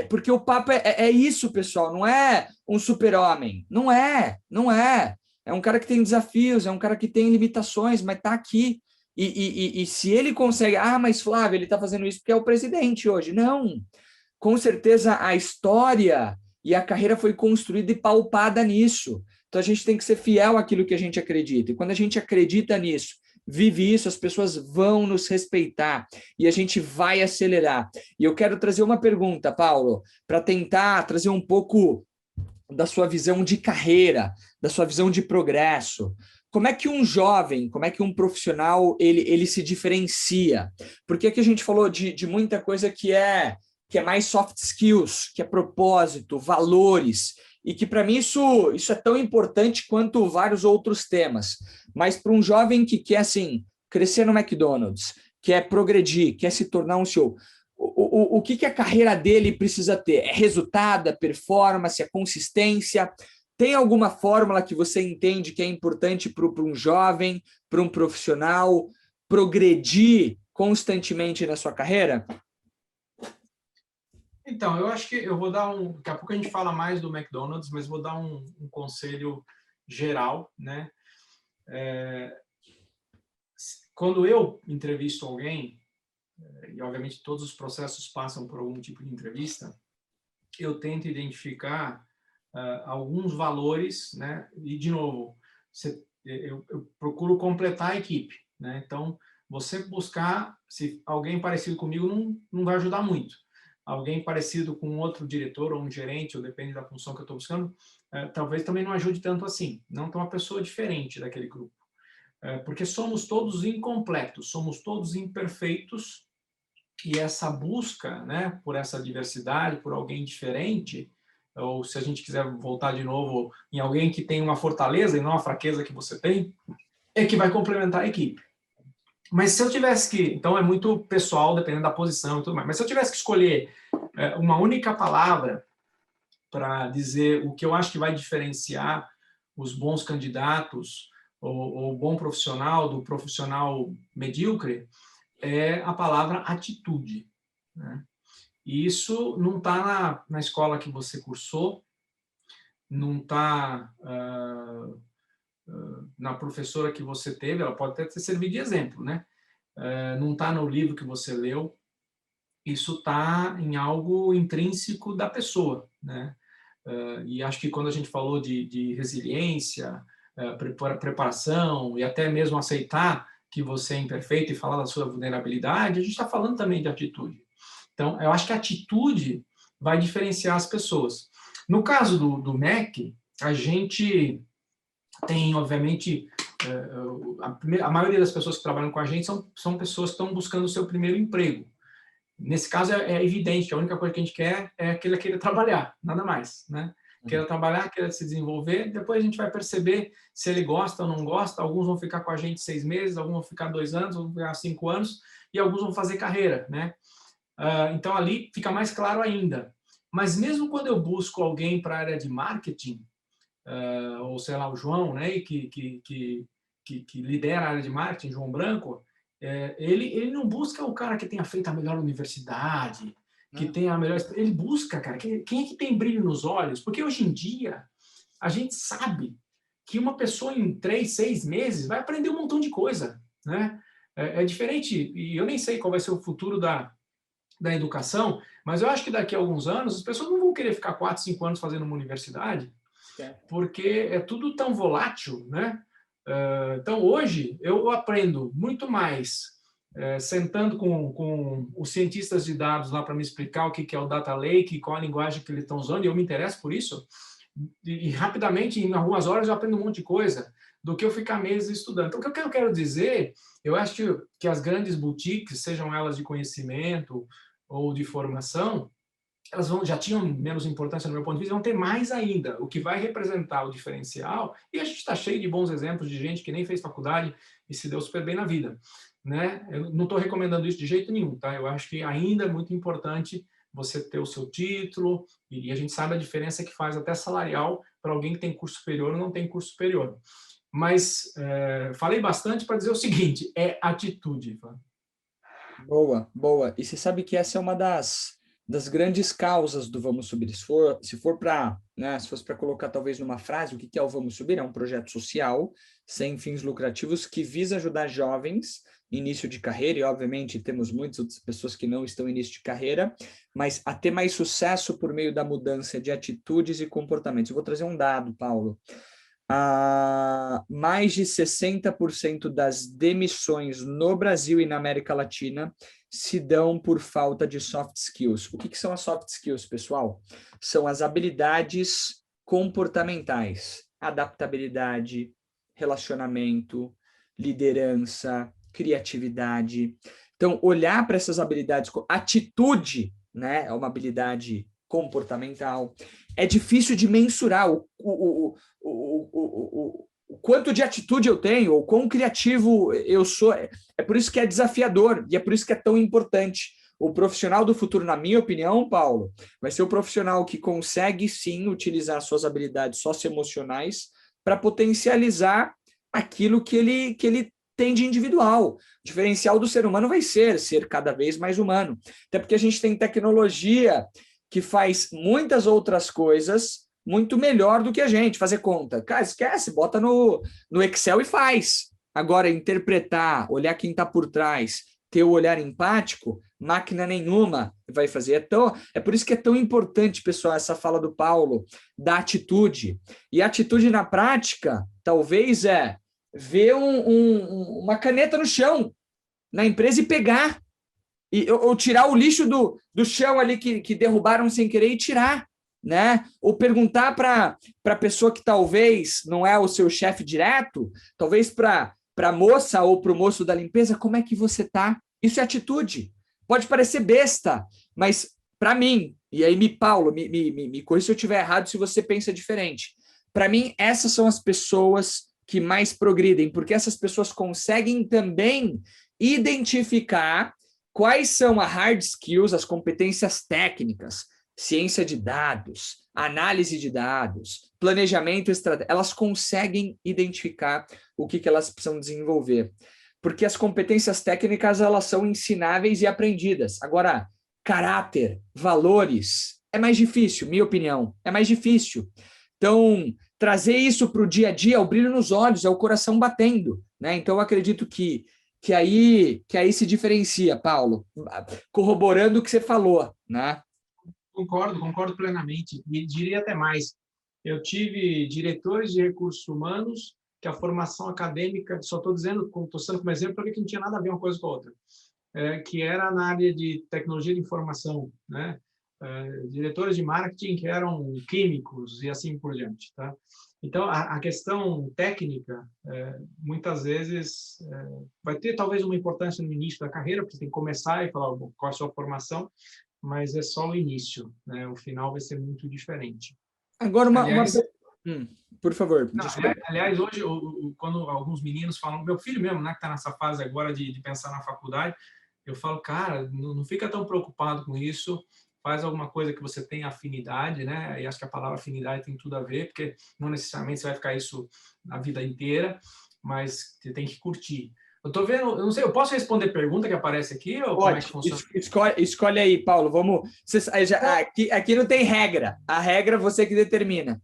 Porque o papo é isso, pessoal. Não é um super-homem. Não é. É um cara que tem desafios, é um cara que tem limitações, mas está aqui. E se ele consegue... mas Flávio, ele está fazendo isso porque é o presidente hoje. Não. Com certeza a história e a carreira foi construída e palpada nisso. Então a gente tem que ser fiel àquilo que a gente acredita. E quando a gente acredita nisso, vive isso, as pessoas vão nos respeitar e a gente vai acelerar. E eu quero trazer uma pergunta, Paulo, para tentar trazer um pouco da sua visão de carreira, da sua visão de progresso. Como é que um jovem, como é que um profissional, ele se diferencia? Porque aqui a gente falou de muita coisa que é mais soft skills, que é propósito, valores, e que para mim isso é tão importante quanto vários outros temas. Mas para um jovem que quer assim crescer no McDonald's, quer progredir, quer se tornar um CEO, o que a carreira dele precisa ter? É resultado, é performance, é consistência? Tem alguma fórmula que você entende que é importante para um jovem, para um profissional progredir constantemente na sua carreira? Então, eu acho que eu vou dar daqui a pouco a gente fala mais do McDonald's, mas vou dar um conselho geral, né? Quando eu entrevisto alguém, e obviamente todos os processos passam por algum tipo de entrevista, eu tento identificar alguns valores, né? E, de novo, eu procuro completar a equipe, né? Então, você buscar, se alguém parecido comigo não vai ajudar muito. Alguém parecido com outro diretor ou um gerente, ou depende da função que eu estou buscando, talvez também não ajude tanto assim. Não tem uma pessoa diferente daquele grupo. Porque somos todos incompletos, somos todos imperfeitos, e essa busca, né, por essa diversidade, por alguém diferente, ou se a gente quiser voltar de novo em alguém que tem uma fortaleza e não a fraqueza que você tem, é que vai complementar a equipe. Mas se eu tivesse que... Então, é muito pessoal, dependendo da posição e tudo mais. Mas se eu tivesse que escolher uma única palavra para dizer o que eu acho que vai diferenciar os bons candidatos ou o bom profissional do profissional medíocre, é a palavra atitude, né? E isso não está na escola que você cursou, não está na professora que você teve, ela pode até ter servido de exemplo, né? Não está no livro que você leu, isso está em algo intrínseco da pessoa, né? E acho que quando a gente falou de resiliência, preparação e até mesmo aceitar que você é imperfeito e falar da sua vulnerabilidade, a gente está falando também de atitude. Então, eu acho que a atitude vai diferenciar as pessoas. No caso do MEC, a gente tem, obviamente, a maioria das pessoas que trabalham com a gente são pessoas que estão buscando o seu primeiro emprego. Nesse caso, é evidente que a única coisa que a gente quer é que ele queira trabalhar, nada mais, né? Queira trabalhar, queira se desenvolver, depois a gente vai perceber se ele gosta ou não gosta. Alguns vão ficar com a gente 6 meses, alguns vão ficar 2 anos, vão ficar 5 anos, e alguns vão fazer carreira, né? Então, ali fica mais claro ainda. Mas mesmo quando eu busco alguém para a área de marketing, ou sei lá, o João, né, que lidera a área de marketing, João Branco, ele não busca o cara que tenha feito a melhor universidade, que tenha a melhor... Ele busca, cara, quem é que tem brilho nos olhos? Porque hoje em dia, a gente sabe que uma pessoa em 3, 6 meses vai aprender um montão de coisa, né? É diferente, e eu nem sei qual vai ser o futuro da educação, mas eu acho que daqui a alguns anos as pessoas não vão querer ficar 4, 5 anos fazendo uma universidade, porque é tudo tão volátil, né? Então, hoje, eu aprendo muito mais sentando com os cientistas de dados lá para me explicar o que é o data lake, qual a linguagem que eles estão usando, e eu me interesso por isso, e rapidamente, em algumas horas, eu aprendo um monte de coisa, do que eu ficar meses estudando. Então, o que eu quero dizer, eu acho que as grandes boutiques, sejam elas de conhecimento ou de formação, elas já tinham menos importância no meu ponto de vista, vão ter mais ainda, o que vai representar o diferencial, e a gente está cheio de bons exemplos de gente que nem fez faculdade e se deu super bem na vida, né? Eu não estou recomendando isso de jeito nenhum, tá? Eu acho que ainda é muito importante você ter o seu título, e a gente sabe a diferença que faz até salarial para alguém que tem curso superior ou não tem curso superior. Mas falei bastante para dizer o seguinte, é atitude. Boa, boa. E você sabe que essa é uma das grandes causas do Vamos Subir. Se fosse para colocar talvez numa frase, o que é o Vamos Subir? É um projeto social, sem fins lucrativos, que visa ajudar jovens em início de carreira, e obviamente temos muitas outras pessoas que não estão em início de carreira, mas a ter mais sucesso por meio da mudança de atitudes e comportamentos. Eu vou trazer um dado, Paulo. Mais de 60% das demissões no Brasil e na América Latina se dão por falta de soft skills. O que são as soft skills, pessoal? São as habilidades comportamentais, adaptabilidade, relacionamento, liderança, criatividade. Então, olhar para essas habilidades, atitude, né, é uma habilidade comportamental. É difícil de mensurar o quanto de atitude eu tenho, ou quão criativo eu sou. É por isso que é desafiador, e é por isso que é tão importante. O profissional do futuro, na minha opinião, Paulo, vai ser o profissional que consegue, sim, utilizar suas habilidades socioemocionais para potencializar aquilo que ele tem de individual. O diferencial do ser humano vai ser cada vez mais humano. Até porque a gente tem tecnologia que faz muitas outras coisas muito melhor do que a gente, fazer conta. Cara, esquece, bota no Excel e faz. Agora, interpretar, olhar quem está por trás, ter o olhar empático, máquina nenhuma vai fazer. É por isso que é tão importante, pessoal, essa fala do Paulo, da atitude. E a atitude na prática, talvez ver uma caneta no chão, na empresa, e pegar. Ou tirar o lixo do chão ali que derrubaram sem querer e tirar. Né? Ou perguntar para a pessoa que talvez não é o seu chefe direto, talvez para a moça ou para o moço da limpeza, como é que você está? Isso é atitude. Pode parecer besta, mas para mim, e aí Paulo, me corrija se eu estiver errado, se você pensa diferente. Para mim, essas são as pessoas que mais progridem, porque essas pessoas conseguem também identificar quais são as hard skills, as competências técnicas, ciência de dados, análise de dados, planejamento estratégico. Elas conseguem identificar o que elas precisam desenvolver. Porque as competências técnicas, elas são ensináveis e aprendidas. Agora, caráter, valores, é mais difícil, minha opinião, é mais difícil. Então, trazer isso para o dia a dia é o brilho nos olhos, é o coração batendo. Né? Então, eu acredito que aí se diferencia, Paulo, corroborando o que você falou, né? Concordo plenamente. E diria até mais. Eu tive diretores de recursos humanos que a formação acadêmica, só estou dizendo, estou sendo como exemplo, porque não tinha nada a ver uma coisa com a outra, que era na área de tecnologia de informação, né? Diretores de marketing que eram químicos e assim por diante, tá? Então, a questão técnica, muitas vezes, vai ter talvez uma importância no início da carreira, porque você tem que começar e falar qual é a sua formação, mas é só o início, né? O final vai ser muito diferente. Agora, por favor. Não, aliás, hoje, quando alguns meninos falam, meu filho mesmo, né, que está nessa fase agora de pensar na faculdade, eu falo, cara, não fica tão preocupado com isso, faz alguma coisa que você tenha afinidade, né? E acho que a palavra afinidade tem tudo a ver, porque não necessariamente você vai ficar isso a vida inteira, mas você tem que curtir. Eu tô vendo, eu não sei, eu posso responder pergunta que aparece aqui ou como é que funciona? Escolhe aí, Paulo. Vamos. Aqui não tem regra. A regra você que determina.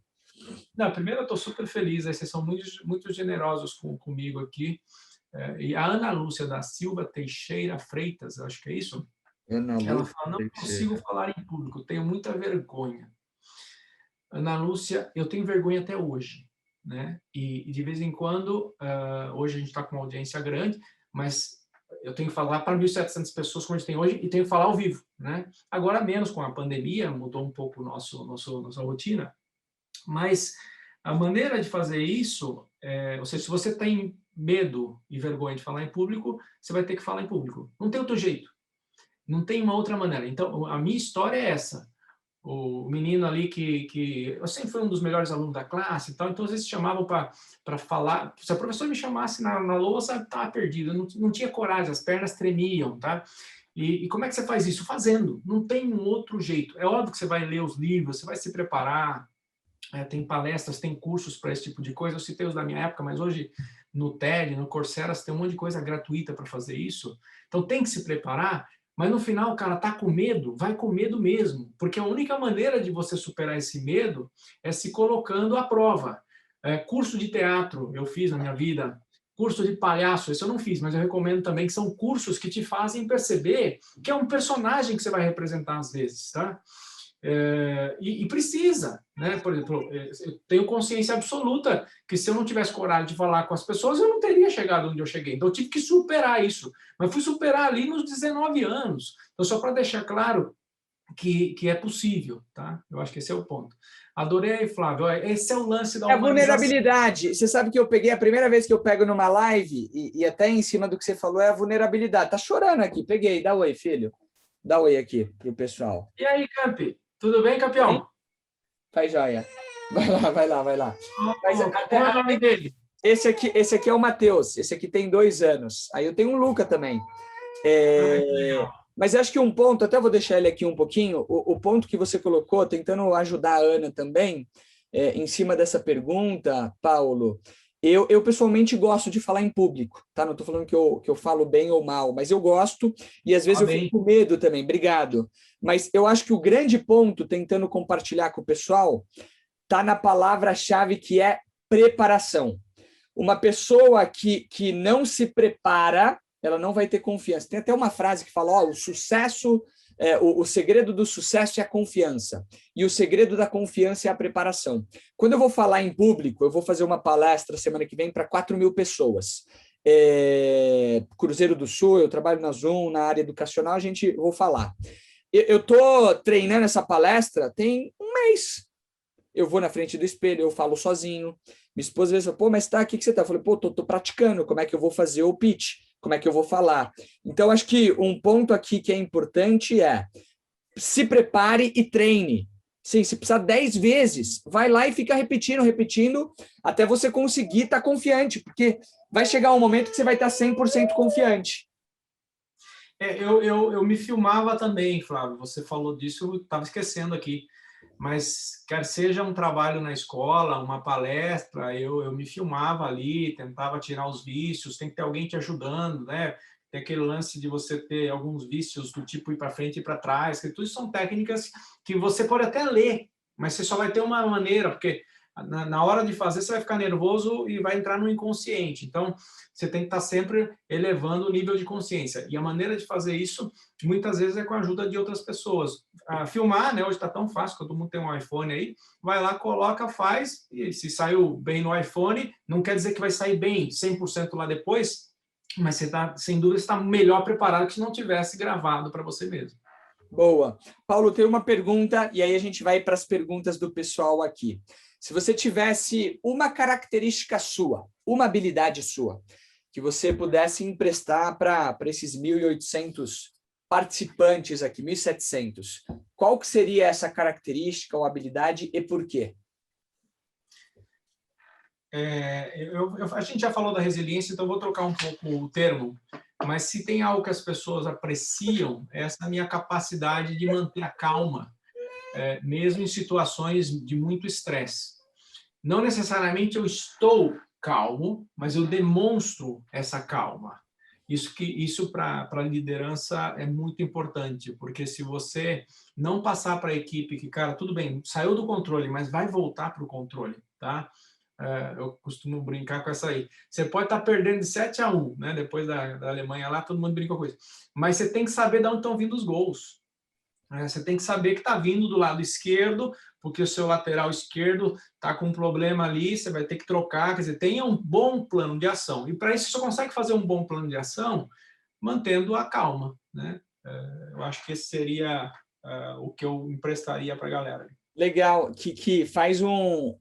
Não, primeiro eu estou super feliz, vocês são muito generosos comigo aqui. E a Ana Lúcia da Silva Teixeira Freitas, acho que é isso? Ela fala, não consigo falar em público, tenho muita vergonha. Ana Lúcia, eu tenho vergonha até hoje, né? E de vez em quando, hoje a gente está com uma audiência grande, mas eu tenho que falar para 1.700 pessoas, como a gente tem hoje, e tenho que falar ao vivo, né? Agora menos com a pandemia, mudou um pouco nossa rotina, mas a maneira de fazer isso, ou seja, se você tem medo e vergonha de falar em público, você vai ter que falar em público. Não tem outro jeito. Não tem uma outra maneira. Então, a minha história é essa. O menino ali que eu sempre fui um dos melhores alunos da classe e tal, então às vezes chamavam para falar. Se a professora me chamasse na louça, eu estava perdido, eu não tinha coragem, as pernas tremiam, tá? E como é que você faz isso? Fazendo. Não tem um outro jeito. É óbvio que você vai ler os livros, você vai se preparar, tem palestras, tem cursos para esse tipo de coisa. Eu citei os da minha época, mas hoje no TED, no Coursera, você tem um monte de coisa gratuita para fazer isso. Então tem que se preparar, mas no final, o cara tá com medo, vai com medo mesmo, porque a única maneira de você superar esse medo é se colocando à prova. Curso de teatro eu fiz na minha vida, curso de palhaço, esse eu não fiz, mas eu recomendo também, que são cursos que te fazem perceber que é um personagem que você vai representar às vezes, tá? E precisa, né? Por exemplo, eu tenho consciência absoluta que se eu não tivesse coragem de falar com as pessoas, eu não teria chegado onde eu cheguei. Então, eu tive que superar isso. Mas fui superar ali nos 19 anos. Então, só para deixar claro que é possível, tá? Eu acho que esse é o ponto. Adorei, Flávio. Esse é o lance da humanização. A vulnerabilidade. Você sabe que eu peguei a primeira vez que eu pego numa live, e até em cima do que você falou, é a vulnerabilidade. Tá chorando aqui. Peguei. Dá oi, filho. Dá oi aqui pro pessoal. E aí, Campi? Tudo bem, campeão? Faz joia. Vai lá. Mas, qual é o nome dele? Esse aqui é o Matheus. Esse aqui tem 2 anos. Aí eu tenho um Luca também. Mas acho que um ponto, até vou deixar ele aqui um pouquinho, o ponto que você colocou, tentando ajudar a Ana também, em cima dessa pergunta, Paulo, eu pessoalmente gosto de falar em público, tá? Não estou falando que eu falo bem ou mal, mas eu gosto e às vezes eu fico com medo também, obrigado. Mas eu acho que o grande ponto, tentando compartilhar com o pessoal, está na palavra-chave que é preparação. Uma pessoa que não se prepara, ela não vai ter confiança. Tem até uma frase que fala, o sucesso, o segredo do sucesso é a confiança, e o segredo da confiança é a preparação. Quando eu vou falar em público, eu vou fazer uma palestra semana que vem para 4.000 pessoas. Cruzeiro do Sul, eu trabalho na Zoom, na área educacional, vou falar. Eu estou treinando essa palestra tem um mês. Eu vou na frente do espelho, eu falo sozinho. Minha esposa às vezes fala, mas tá, o que você tá? Eu falei, tô praticando, como é que eu vou fazer o pitch? Como é que eu vou falar? Então, acho que um ponto aqui que é importante é se prepare e treine. Sim, se precisar 10 vezes, vai lá e fica repetindo, até você conseguir estar confiante, porque vai chegar um momento que você vai estar 100% confiante. Eu me filmava também, Flávio, você falou disso, eu estava esquecendo aqui, mas quer seja um trabalho na escola, uma palestra, eu me filmava ali, tentava tirar os vícios, tem que ter alguém te ajudando, né? Tem aquele lance de você ter alguns vícios do tipo ir para frente e para trás, que tudo isso são técnicas que você pode até ler, mas você só vai ter uma maneira, porque na hora de fazer você vai ficar nervoso e vai entrar no inconsciente. Então, você tem que estar sempre elevando o nível de consciência. E a maneira de fazer isso, muitas vezes, é com a ajuda de outras pessoas. Filmar, né? Hoje está tão fácil, todo mundo tem um iPhone aí, vai lá, coloca, faz, e se saiu bem no iPhone, não quer dizer que vai sair bem 100% lá depois, mas você está, sem dúvida, está melhor preparado que se não tivesse gravado para você mesmo. Boa. Paulo, tem uma pergunta, e aí a gente vai para as perguntas do pessoal aqui. Se você tivesse uma característica sua, uma habilidade sua, que você pudesse emprestar para esses 1.800 participantes aqui, 1.700, qual que seria essa característica ou habilidade e por quê? A gente já falou da resiliência, então eu vou trocar um pouco o termo, mas se tem algo que as pessoas apreciam, é essa minha capacidade de manter a calma, mesmo em situações de muito estresse. Não necessariamente eu estou calmo, mas eu demonstro essa calma. Isso para a liderança é muito importante, porque se você não passar para a equipe que, cara, tudo bem, saiu do controle, mas vai voltar para o controle, tá? Eu costumo brincar com essa aí. Você pode estar perdendo de 7-1, né? Depois da Alemanha lá, todo mundo brinca com isso. Mas você tem que saber de onde estão vindo os gols. Você tem que saber que está vindo do lado esquerdo, porque o seu lateral esquerdo está com um problema ali, você vai ter que trocar. Quer dizer, tenha um bom plano de ação. E para isso, você só consegue fazer um bom plano de ação mantendo a calma, né? Eu acho que esse seria o que eu emprestaria para a galera. Legal, que faz um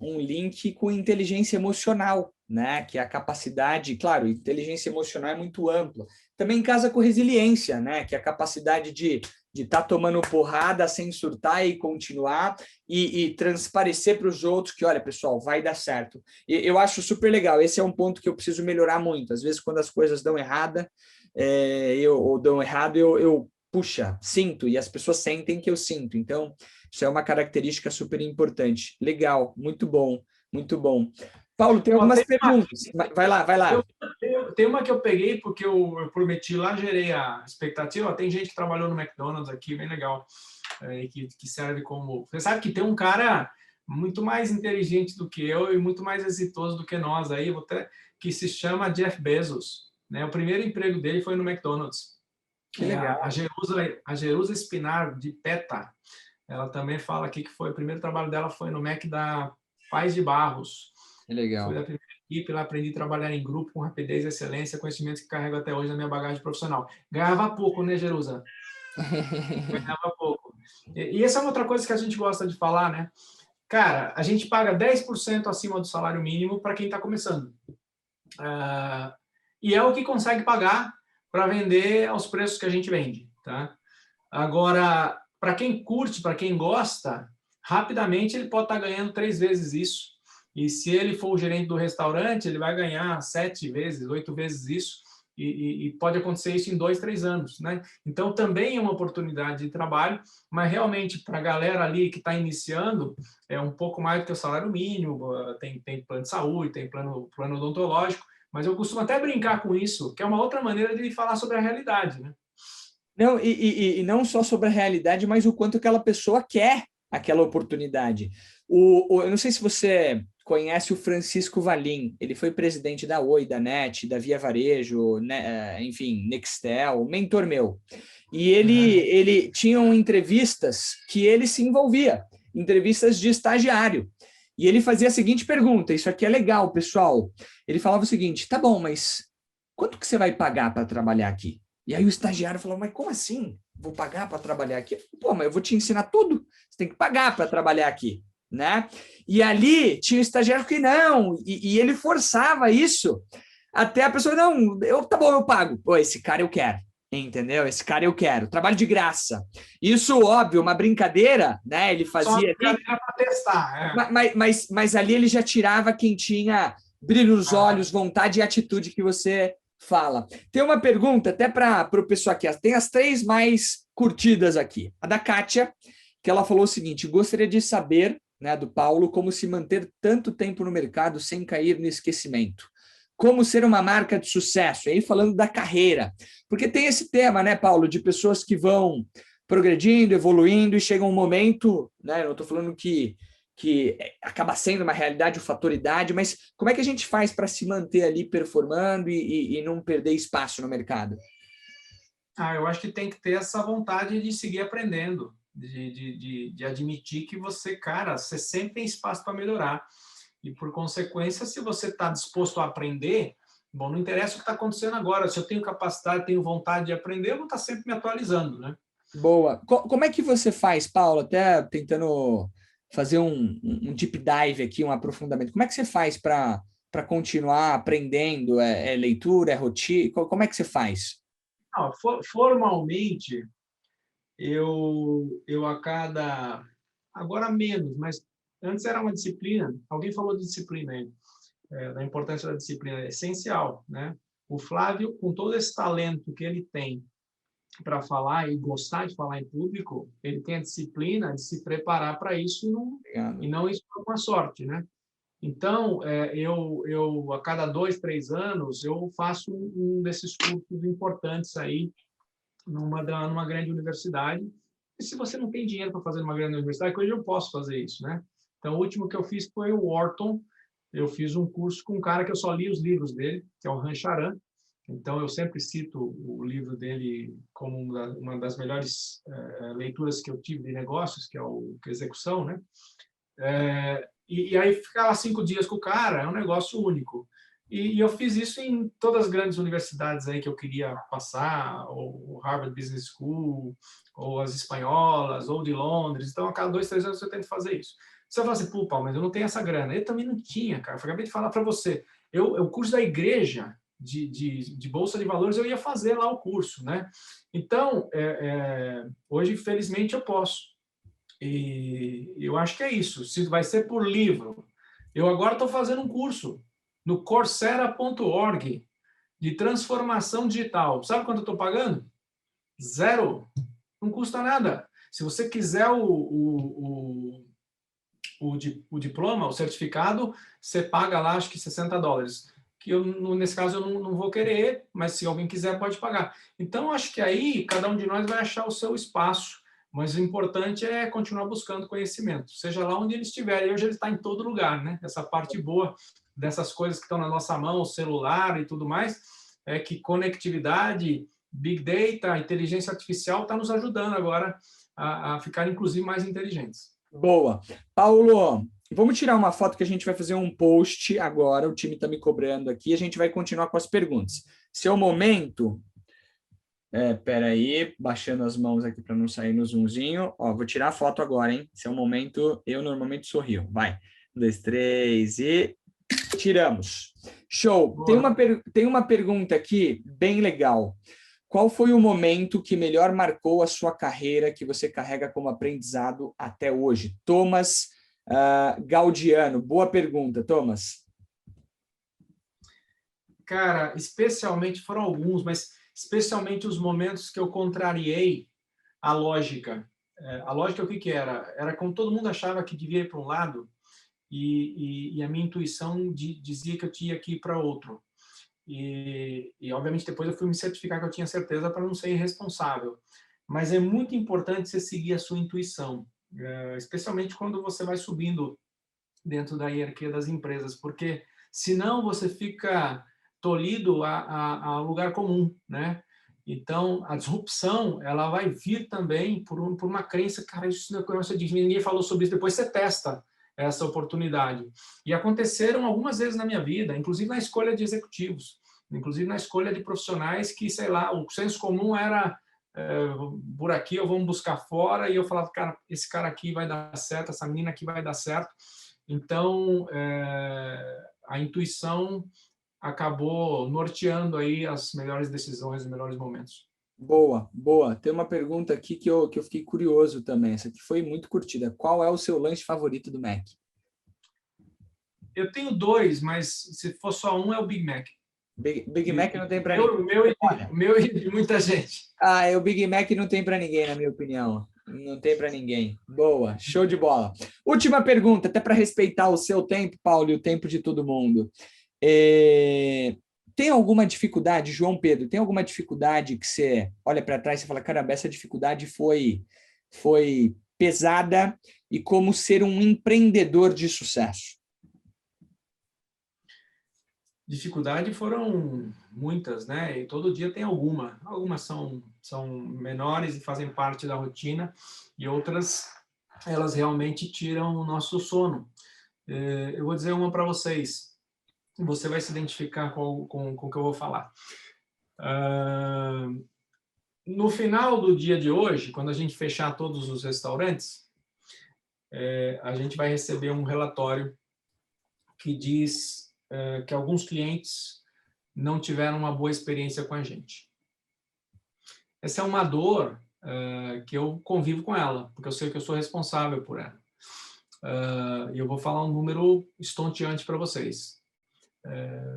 link com inteligência emocional, né? Que é a capacidade, claro, inteligência emocional é muito ampla. Também casa com resiliência, né? Que é a capacidade de estar tomando porrada sem surtar e continuar e transparecer para os outros que, olha, pessoal, vai dar certo. Eu acho super legal. Esse é um ponto que eu preciso melhorar muito. Às vezes, quando as coisas dão errada, eu puxa, sinto, e as pessoas sentem que eu sinto. Então, isso é uma característica super importante. Legal, muito bom, muito bom. Paulo, tem algumas perguntas. Vai lá. Tem uma que eu peguei porque eu prometi lá, gerei a expectativa. Tem gente que trabalhou no McDonald's aqui, bem legal, que serve como... Você sabe que tem um cara muito mais inteligente do que eu e muito mais exitoso do que nós aí, que se chama Jeff Bezos. Né? O primeiro emprego dele foi no McDonald's. Que legal. A Jerusa Espinar, de PETA, ela também fala aqui que o primeiro trabalho dela foi no Mac da Paz de Barros. Que legal. Fui da primeira equipe, lá aprendi a trabalhar em grupo com rapidez e excelência, conhecimentos que carrego até hoje na minha bagagem profissional. Ganhava pouco, né, Jerusa? Ganhava pouco. E essa é uma outra coisa que a gente gosta de falar, né? Cara, a gente paga 10% acima do salário mínimo para quem está começando. E é o que consegue pagar para vender aos preços que a gente vende, tá? Agora, para quem curte, para quem gosta, rapidamente ele pode estar ganhando 3 vezes isso. E se ele for o gerente do restaurante, ele vai ganhar 7 vezes, 8 vezes isso. E pode acontecer isso em 2, 3 anos, né? Então, também é uma oportunidade de trabalho, mas realmente, para a galera ali que está iniciando, é um pouco mais do que o salário mínimo, tem plano de saúde, tem plano odontológico, mas eu costumo até brincar com isso, que é uma outra maneira de falar sobre a realidade, né? Não, e não só sobre a realidade, mas o quanto aquela pessoa quer aquela oportunidade. Eu não sei se você conhece o Francisco Valim. Ele foi presidente da Oi, da NET, da Via Varejo, né, enfim, Nextel, mentor meu. E ele tinha entrevistas que ele se envolvia, entrevistas de estagiário. E ele fazia a seguinte pergunta, isso aqui é legal, pessoal. Ele falava o seguinte, tá bom, mas quanto que você vai pagar para trabalhar aqui? E aí o estagiário falou, mas como assim? Vou pagar para trabalhar aqui? Pô, mas eu vou te ensinar tudo. Você tem que pagar para trabalhar aqui, né? E ali tinha o estagiário que não, e ele forçava isso até a pessoa, não, tá bom, eu pago. Pô, esse cara eu quero, entendeu? Esse cara eu quero, trabalho de graça. Isso, óbvio, uma brincadeira, né? Ele Só uma fazia ali, brincadeira para testar. mas ali ele já tirava quem tinha brilho nos olhos, vontade e atitude que você fala. Tem uma pergunta até para o pessoal aqui, tem as 3 mais curtidas aqui. A da Kátia, que ela falou o seguinte, gostaria de saber, né, do Paulo, como se manter tanto tempo no mercado sem cair no esquecimento. Como ser uma marca de sucesso, e aí falando da carreira. Porque tem esse tema, né, Paulo, de pessoas que vão progredindo, evoluindo, e chega um momento, né, eu estou falando que acaba sendo uma realidade o fator idade, mas como é que a gente faz para se manter ali performando e não perder espaço no mercado? Eu acho que tem que ter essa vontade de seguir aprendendo, de admitir que você sempre tem espaço para melhorar. E, por consequência, se você está disposto a aprender, bom, não interessa o que está acontecendo agora, se eu tenho capacidade, tenho vontade de aprender, eu vou estar sempre me atualizando, né? Boa. Como é que você faz, Paulo? Até tentando fazer um deep dive aqui, um aprofundamento. Como é que você faz para continuar aprendendo? É leitura, é rotina? Como é que você faz? Não, formalmente, eu a cada... Agora menos, mas antes era uma disciplina. Alguém falou de disciplina aí, da importância da disciplina. É essencial, né? O Flávio, com todo esse talento que ele tem para falar e gostar de falar em público, ele tem a disciplina de se preparar para isso e não isso por uma sorte, né? Então, eu a cada 2, 3 anos, eu faço um desses cursos importantes aí numa grande universidade. E se você não tem dinheiro para fazer numa grande universidade, que hoje eu posso fazer isso, né? Então, o último que eu fiz foi o Wharton. Eu fiz um curso com um cara que eu só li os livros dele, que é o Rancharan. Então, eu sempre cito o livro dele como uma das melhores leituras que eu tive de negócios, que é o Execução, né? E aí, ficar lá 5 dias com o cara é um negócio único. E eu fiz isso em todas as grandes universidades aí que eu queria passar, ou Harvard Business School, ou as espanholas, ou de Londres. Então, a cada 2, 3 anos eu tento fazer isso. Você fala assim, pô, Paulo, mas eu não tenho essa grana. Eu também não tinha, cara. Eu acabei de falar para você. O curso da igreja de Bolsa de Valores, eu ia fazer lá o curso, né? Então, hoje, felizmente, eu posso. E eu acho que é isso. Se vai ser por livro. Eu agora estou fazendo um curso no Coursera.org de transformação digital. Sabe quanto eu estou pagando? 0. Não custa nada. Se você quiser o diploma, o certificado, você paga lá, acho que $60. Que eu, nesse caso, eu não vou querer, mas se alguém quiser, pode pagar. Então, acho que aí cada um de nós vai achar o seu espaço. Mas o importante é continuar buscando conhecimento, seja lá onde ele estiver. E hoje ele está em todo lugar, né? Essa parte boa dessas coisas que estão na nossa mão, o celular e tudo mais, é que conectividade, Big Data, inteligência artificial está nos ajudando agora a ficar, inclusive, mais inteligentes. Boa. Paulo, vamos tirar uma foto que a gente vai fazer um post agora, o time está me cobrando aqui, a gente vai continuar com as perguntas. Seu momento... peraí, baixando as mãos aqui para não sair no zoomzinho. Ó, vou tirar a foto agora, hein? Esse é o momento, eu normalmente sorrio. Vai, 1, 2, 3 e tiramos. Show. Tem uma pergunta aqui bem legal. Qual foi o momento que melhor marcou a sua carreira que você carrega como aprendizado até hoje? Thomas Gaudiano. Boa pergunta, Thomas. Cara, especialmente, foram alguns, mas especialmente os momentos que eu contrariei a lógica. A lógica, o que era? Era como todo mundo achava que devia ir para um lado e a minha intuição dizia que eu tinha que ir para outro. E, obviamente, depois eu fui me certificar que eu tinha certeza para não ser irresponsável. Mas é muito importante você seguir a sua intuição, especialmente quando você vai subindo dentro da hierarquia das empresas, porque senão você fica tolhido a lugar comum, né? Então, a disrupção, ela vai vir também por uma crença, cara, isso não é coisa de ninguém falou sobre isso, depois você testa essa oportunidade. E aconteceram algumas vezes na minha vida, inclusive na escolha de executivos, inclusive na escolha de profissionais que, sei lá, o senso comum era por aqui, ou vamos buscar fora, e eu falava, cara, esse cara aqui vai dar certo, essa menina aqui vai dar certo. Então, a intuição acabou norteando aí as melhores decisões, os melhores momentos. Boa, boa. Tem uma pergunta aqui que eu fiquei curioso também. Essa aqui foi muito curtida. Qual é o seu lanche favorito do Mac? Eu tenho dois, mas se for só um, é o Big Mac. Big Mac não tem para ninguém. O meu e de muita gente. O Big Mac não tem para ninguém, na minha opinião. Não tem para ninguém. Boa, show de bola. Última pergunta, até para respeitar o seu tempo, Paulo, e o tempo de todo mundo. Tem alguma dificuldade, João Pedro, tem alguma dificuldade que você olha para trás e fala, caramba, essa dificuldade foi pesada, e como ser um empreendedor de sucesso? Dificuldade foram muitas, né? E todo dia tem alguma. Algumas são menores e fazem parte da rotina, e outras, elas realmente tiram o nosso sono. Eu vou dizer uma para vocês. Você vai se identificar com o que eu vou falar. No final do dia de hoje, quando a gente fechar todos os restaurantes, a gente vai receber um relatório que diz que alguns clientes não tiveram uma boa experiência com a gente. Essa é uma dor que eu convivo com ela, porque eu sei que eu sou responsável por ela. E eu vou falar um número estonteante para vocês.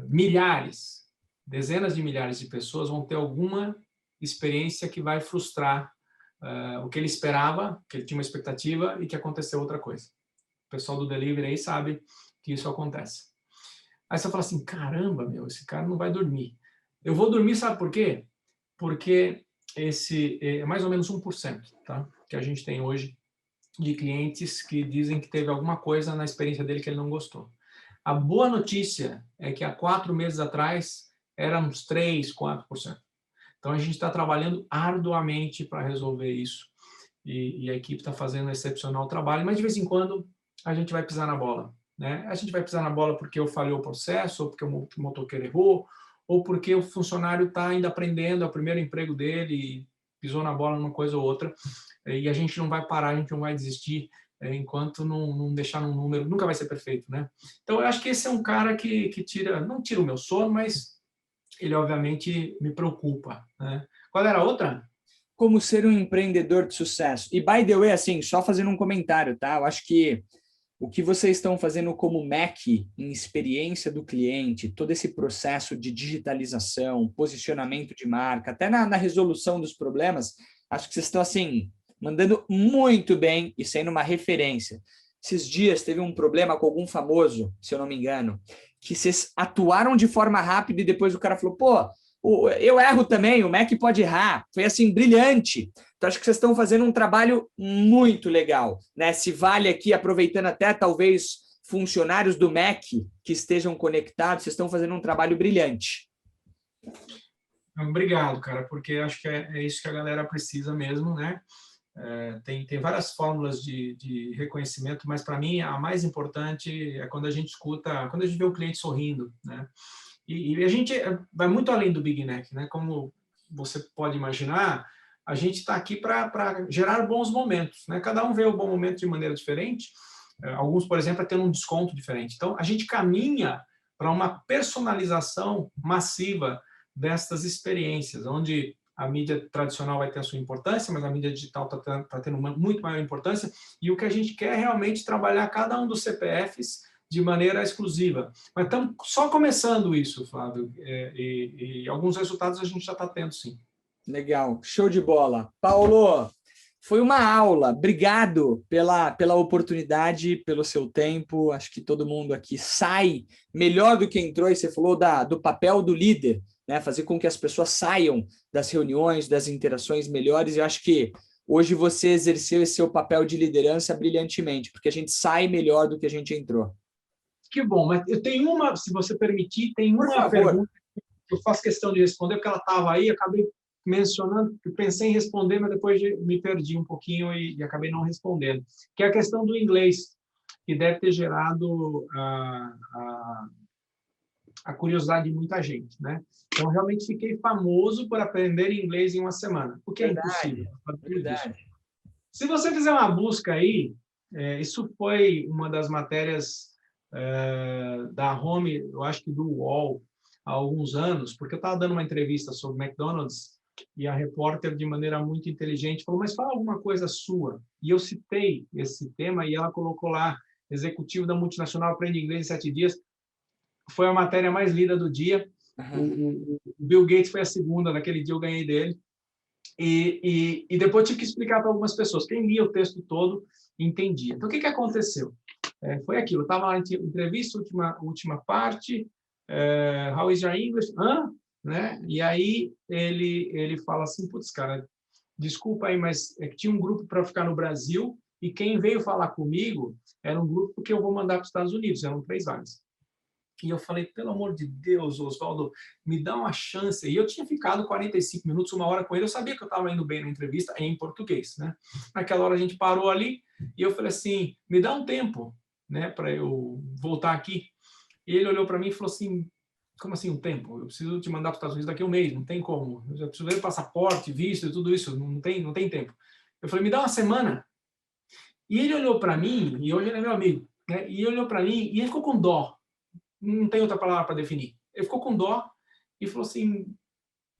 Milhares, dezenas de milhares de pessoas vão ter alguma experiência que vai frustrar o que ele esperava, que ele tinha uma expectativa e que aconteceu outra coisa. O pessoal do delivery aí sabe que isso acontece. Aí você fala assim, caramba, esse cara não vai dormir. Eu vou dormir, sabe por quê? Porque esse é mais ou menos 1%, tá? Que a gente tem hoje de clientes que dizem que teve alguma coisa na experiência dele que ele não gostou. A boa notícia é que há 4 meses atrás era uns 3%, 4%. Então, a gente está trabalhando arduamente para resolver isso. E a equipe está fazendo um excepcional trabalho, mas de vez em quando a gente vai pisar na bola, né? A gente vai pisar na bola porque eu falhei o processo, ou porque o motoqueiro errou, ou porque o funcionário está ainda aprendendo, é o primeiro emprego dele e pisou na bola numa coisa ou outra. E a gente não vai parar, a gente não vai desistir enquanto não deixar num número, nunca vai ser perfeito, né? Então, eu acho que esse é um cara que não tira o meu sono, mas ele, obviamente, me preocupa, né? Qual era a outra? Como ser um empreendedor de sucesso. E, by the way, assim, só fazendo um comentário, tá? Eu acho que o que vocês estão fazendo como Mac em experiência do cliente, todo esse processo de digitalização, posicionamento de marca, até na resolução dos problemas, acho que vocês estão, assim, mandando muito bem e sendo uma referência. Esses dias teve um problema com algum famoso, se eu não me engano, que vocês atuaram de forma rápida e depois o cara falou, pô, eu erro também, o Mac pode errar. Foi assim, brilhante. Então, acho que vocês estão fazendo um trabalho muito legal, né? Se vale aqui, aproveitando até talvez funcionários do Mac que estejam conectados, vocês estão fazendo um trabalho brilhante. Obrigado, cara, porque acho que é isso que a galera precisa mesmo, né? Tem várias fórmulas de reconhecimento, mas para mim a mais importante é quando a gente escuta, quando a gente vê o cliente sorrindo, né? E a gente vai muito além do Big Mac, né? Como você pode imaginar, a gente está aqui para gerar bons momentos, né? Cada um vê o bom momento de maneira diferente. Alguns, por exemplo, tendo um desconto diferente. Então, a gente caminha para uma personalização massiva destas experiências, onde a mídia tradicional vai ter a sua importância, mas a mídia digital está tendo uma muito maior importância, e o que a gente quer é realmente trabalhar cada um dos CPFs de maneira exclusiva. Mas estamos só começando isso, Flávio, e alguns resultados a gente já está tendo, sim. Legal, show de bola. Paulo, foi uma aula. Obrigado pela oportunidade, pelo seu tempo. Acho que todo mundo aqui sai melhor do que entrou, e você falou do papel do líder, né? Fazer com que as pessoas saiam das reuniões, das interações melhores. Eu acho que hoje você exerceu esse seu papel de liderança brilhantemente, porque a gente sai melhor do que a gente entrou. Que bom, mas eu tenho uma, se você permitir, tem uma pergunta que eu faço questão de responder, porque ela estava aí, acabei mencionando, eu pensei em responder, mas depois me perdi um pouquinho e acabei não respondendo, que é a questão do inglês, que deve ter gerado a curiosidade de muita gente, né? Então, realmente fiquei famoso por aprender inglês em uma semana, o que é impossível. Verdade. Se você fizer uma busca aí, isso foi uma das matérias da Home, eu acho que do UOL, há alguns anos, porque eu estava dando uma entrevista sobre McDonald's e a repórter, de maneira muito inteligente, falou, mas fala alguma coisa sua. E eu citei esse tema e ela colocou lá, executivo da multinacional aprende inglês em 7 dias. Foi a matéria mais lida do dia. O Bill Gates foi a segunda, naquele dia eu ganhei dele. E depois tive que explicar para algumas pessoas. Quem lia o texto todo entendia. Então, o que aconteceu? Foi aquilo. Eu estava lá em entrevista, última parte. How is your English? Né? E aí ele fala assim, putz, cara, desculpa aí, mas é que tinha um grupo para ficar no Brasil e quem veio falar comigo era um grupo que eu vou mandar para os Estados Unidos. Eram 3 vagas. E eu falei, pelo amor de Deus, Oswaldo, me dá uma chance. E eu tinha ficado 45 minutos, 1 hora com ele. Eu sabia que eu estava indo bem na entrevista em português, né? Naquela hora a gente parou ali e eu falei assim, me dá um tempo, né, para eu voltar aqui. E ele olhou para mim e falou assim, como assim um tempo? Eu preciso te mandar para os Estados Unidos daqui a 1 mês, não tem como. Eu já preciso ver passaporte, visto e tudo isso, não tem tempo. Eu falei, me dá uma semana. E ele olhou para mim, e hoje ele é meu amigo, né? E ele olhou para mim e ele ficou com dó. Não tem outra palavra para definir. Ele ficou com dó e falou assim,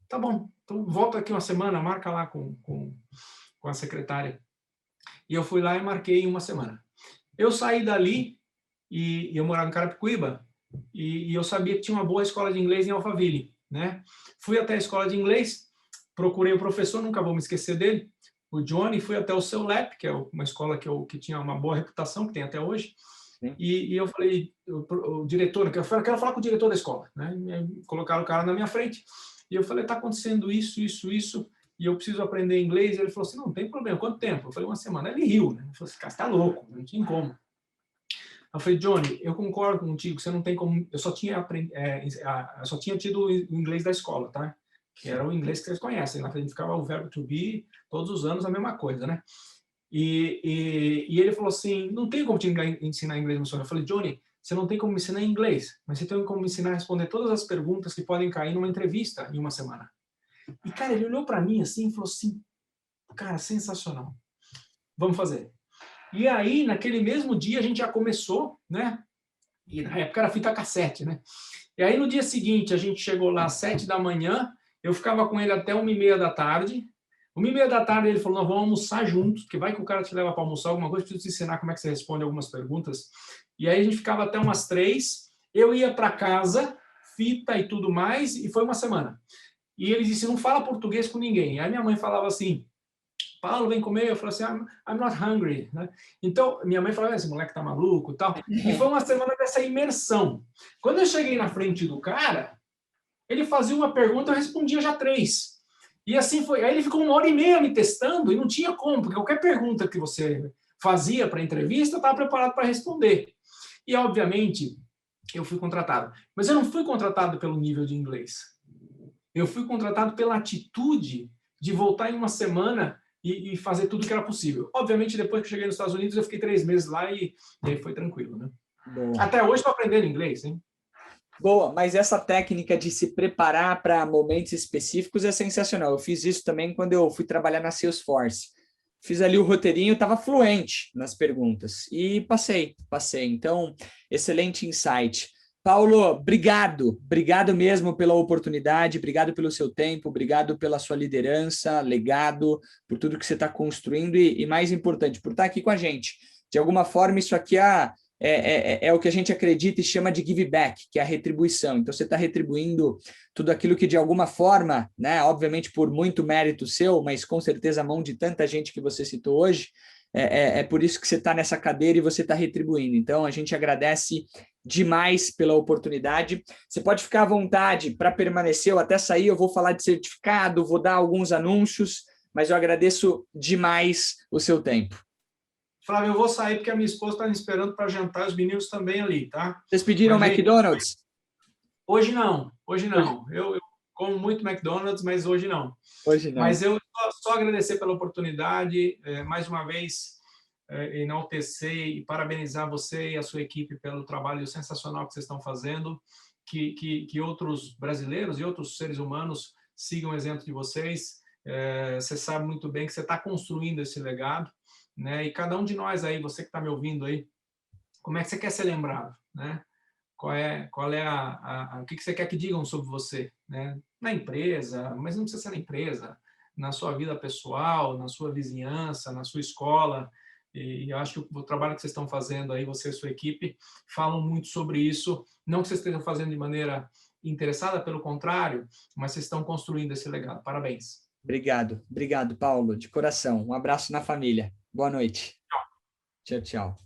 tá bom, então volta aqui 1 semana, marca lá com a secretária. E eu fui lá e marquei 1 semana. Eu saí dali e eu morava em Carapicuíba e eu sabia que tinha uma boa escola de inglês em Alphaville, né? Fui até a escola de inglês, procurei o professor, nunca vou me esquecer dele, o Johnny, fui até o Seu Lep, que é uma escola que tinha uma boa reputação, que tem até hoje. E eu falei, o diretor, eu quero falar com o diretor da escola, né? Colocaram o cara na minha frente e eu falei, está acontecendo isso, e eu preciso aprender inglês. E ele falou assim, não tem problema, quanto tempo? Eu falei, 1 semana. Ele riu, né? Ele falou assim, cara, você está louco, não tinha como. Eu falei, Johnny, eu concordo contigo, você não tem como. Eu só tinha tido o inglês da escola, tá? Que era o inglês que vocês conhecem. Lá a gente ficava o verbo to be todos os anos a mesma coisa, né? E ele falou assim, não tem como te ensinar inglês no sonho. Eu falei, Johnny, você não tem como me ensinar inglês, mas você tem como me ensinar a responder todas as perguntas que podem cair numa entrevista em 1 semana. E, cara, ele olhou para mim assim e falou assim, cara, sensacional. Vamos fazer. E aí, naquele mesmo dia, a gente já começou, né? E na época era fita cassete, né? E aí, no dia seguinte, a gente chegou lá às 7 da manhã, eu ficava com ele até 1h30 da tarde. 1h30 da tarde ele falou, nós vamos almoçar juntos, porque vai que o cara te leva para almoçar alguma coisa, preciso te ensinar como é que você responde algumas perguntas. E aí a gente ficava até umas 3, eu ia para casa, fita e tudo mais, e foi 1 semana. E ele disse, não fala português com ninguém. Aí minha mãe falava assim, Paulo, vem comer. Eu falei assim, I'm not hungry. Né? Então, minha mãe falava, esse moleque tá maluco e tal. E foi 1 semana dessa imersão. Quando eu cheguei na frente do cara, ele fazia uma pergunta, eu respondia já 3. E assim foi. Aí ele ficou 1h30 me testando e não tinha como, porque qualquer pergunta que você fazia para a entrevista, eu estava preparado para responder. E, obviamente, eu fui contratado. Mas eu não fui contratado pelo nível de inglês. Eu fui contratado pela atitude de voltar em 1 semana e fazer tudo que era possível. Obviamente, depois que eu cheguei nos Estados Unidos, eu fiquei 3 meses lá e aí foi tranquilo, né? Até hoje estou aprendendo inglês, hein? Boa, mas essa técnica de se preparar para momentos específicos é sensacional. Eu fiz isso também quando eu fui trabalhar na Salesforce. Fiz ali o roteirinho, estava fluente nas perguntas e passei. Então, excelente insight. Paulo, obrigado mesmo pela oportunidade, obrigado pelo seu tempo, obrigado pela sua liderança, legado, por tudo que você está construindo e mais importante, por estar aqui com a gente. De alguma forma, isso aqui é o que a gente acredita e chama de give back, que é a retribuição. Então, você está retribuindo tudo aquilo que, de alguma forma, né, obviamente por muito mérito seu, mas com certeza a mão de tanta gente que você citou hoje, é por isso que você está nessa cadeira e você está retribuindo. Então, a gente agradece demais pela oportunidade. Você pode ficar à vontade para permanecer, ou até sair, eu vou falar de certificado, vou dar alguns anúncios, mas eu agradeço demais o seu tempo. Flávio, eu vou sair porque a minha esposa está me esperando para jantar, os meninos também ali, tá? Vocês pediram Mas, McDonald's? Hoje não, hoje Hoje, não. Eu como muito McDonald's, mas hoje não. hoje não. Mas eu só agradecer pela oportunidade, mais uma vez, enaltecer e parabenizar você e a sua equipe pelo trabalho sensacional que vocês estão fazendo, que outros brasileiros e outros seres humanos sigam o exemplo de vocês. Você sabe muito bem que você está construindo esse legado, né? E cada um de nós aí, você que está me ouvindo aí, como é que você quer ser lembrado, né? Qual é o que você quer que digam sobre você, né? Na empresa, mas não precisa ser na empresa, na sua vida pessoal, na sua vizinhança, na sua escola. E eu acho que o trabalho que vocês estão fazendo aí, você e sua equipe, falam muito sobre isso. Não que vocês estejam fazendo de maneira interessada, pelo contrário, mas vocês estão construindo esse legado. Parabéns. Obrigado, Paulo, de coração. Um abraço na família. Boa noite. Tchau, tchau.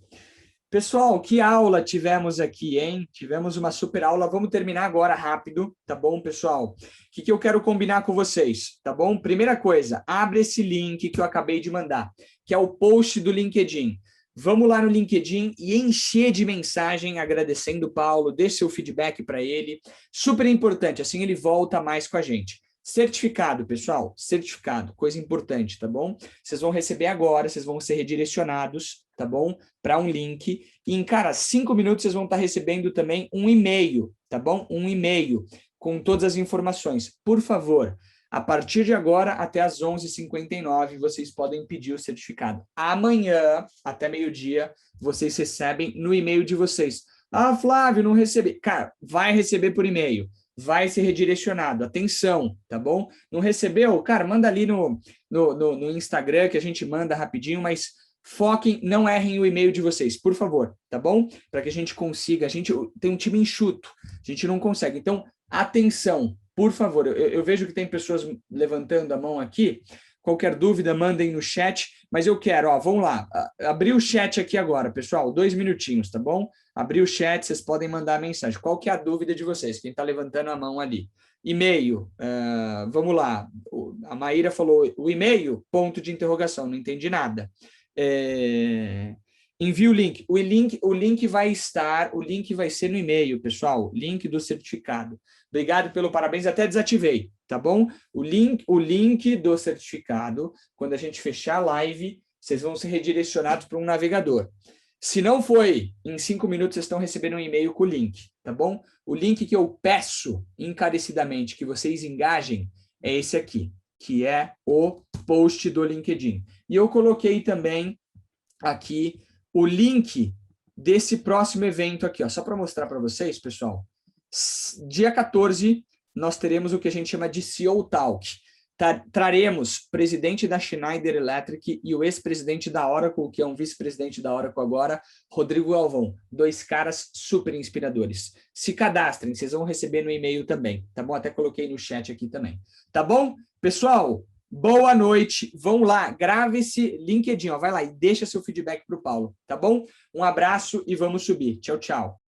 Pessoal, que aula tivemos aqui, hein? Tivemos uma super aula. Vamos terminar agora rápido, tá bom, pessoal? O que eu quero combinar com vocês, tá bom? Primeira coisa, abre esse link que eu acabei de mandar, que é o post do LinkedIn. Vamos lá no LinkedIn e encher de mensagem agradecendo o Paulo, deixe seu feedback para ele. Super importante, assim ele volta mais com a gente. Certificado, pessoal, certificado, coisa importante, tá bom? Vocês vão receber agora, vocês vão ser redirecionados, tá bom? Para um link. E em, cara, 5 minutos vocês vão estar recebendo também um e-mail, tá bom? Um e-mail com todas as informações. Por favor, a partir de agora até às 11h59, vocês podem pedir o certificado. Amanhã, até meio-dia, vocês recebem no e-mail de vocês. Ah, Flávio, não recebi. Cara, vai receber por e-mail. Vai ser redirecionado. Atenção, tá bom? Não recebeu? Cara, manda ali no Instagram que a gente manda rapidinho, mas foquem, não errem o e-mail de vocês, por favor, tá bom? Para que a gente consiga, a gente tem um time enxuto, a gente não consegue. Então, atenção, por favor, eu vejo que tem pessoas levantando a mão aqui, qualquer dúvida, mandem no chat, mas eu quero, ó, vamos lá, abrir o chat aqui agora, pessoal, 2 minutinhos, tá bom? Abrir o chat, vocês podem mandar a mensagem. Qual que é a dúvida de vocês? Quem está levantando a mão ali? E-mail, vamos lá, a Maíra falou, o e-mail, ponto de interrogação, não entendi nada. Envie o link. O link vai ser no e-mail, pessoal, link do certificado. Obrigado pelo parabéns, até desativei, tá bom? O link do certificado, quando a gente fechar a live, vocês vão ser redirecionados para um navegador. Se não foi, em 5 minutos vocês estão recebendo um e-mail com o link, tá bom? O link que eu peço encarecidamente que vocês engajem é esse aqui, que é o post do LinkedIn. E eu coloquei também aqui o link desse próximo evento aqui, ó, só para mostrar para vocês, pessoal. Dia 14, nós teremos o que a gente chama de CEO Talk. Traremos presidente da Schneider Electric e o ex-presidente da Oracle, que é um vice-presidente da Oracle agora, Rodrigo Galvão. 2 caras super inspiradores. Se cadastrem, vocês vão receber no e-mail também, tá bom? Até coloquei no chat aqui também. Tá bom? Pessoal, boa noite. Vão lá, grave esse LinkedIn, ó, vai lá e deixa seu feedback para o Paulo, tá bom? Um abraço e vamos subir. Tchau, tchau.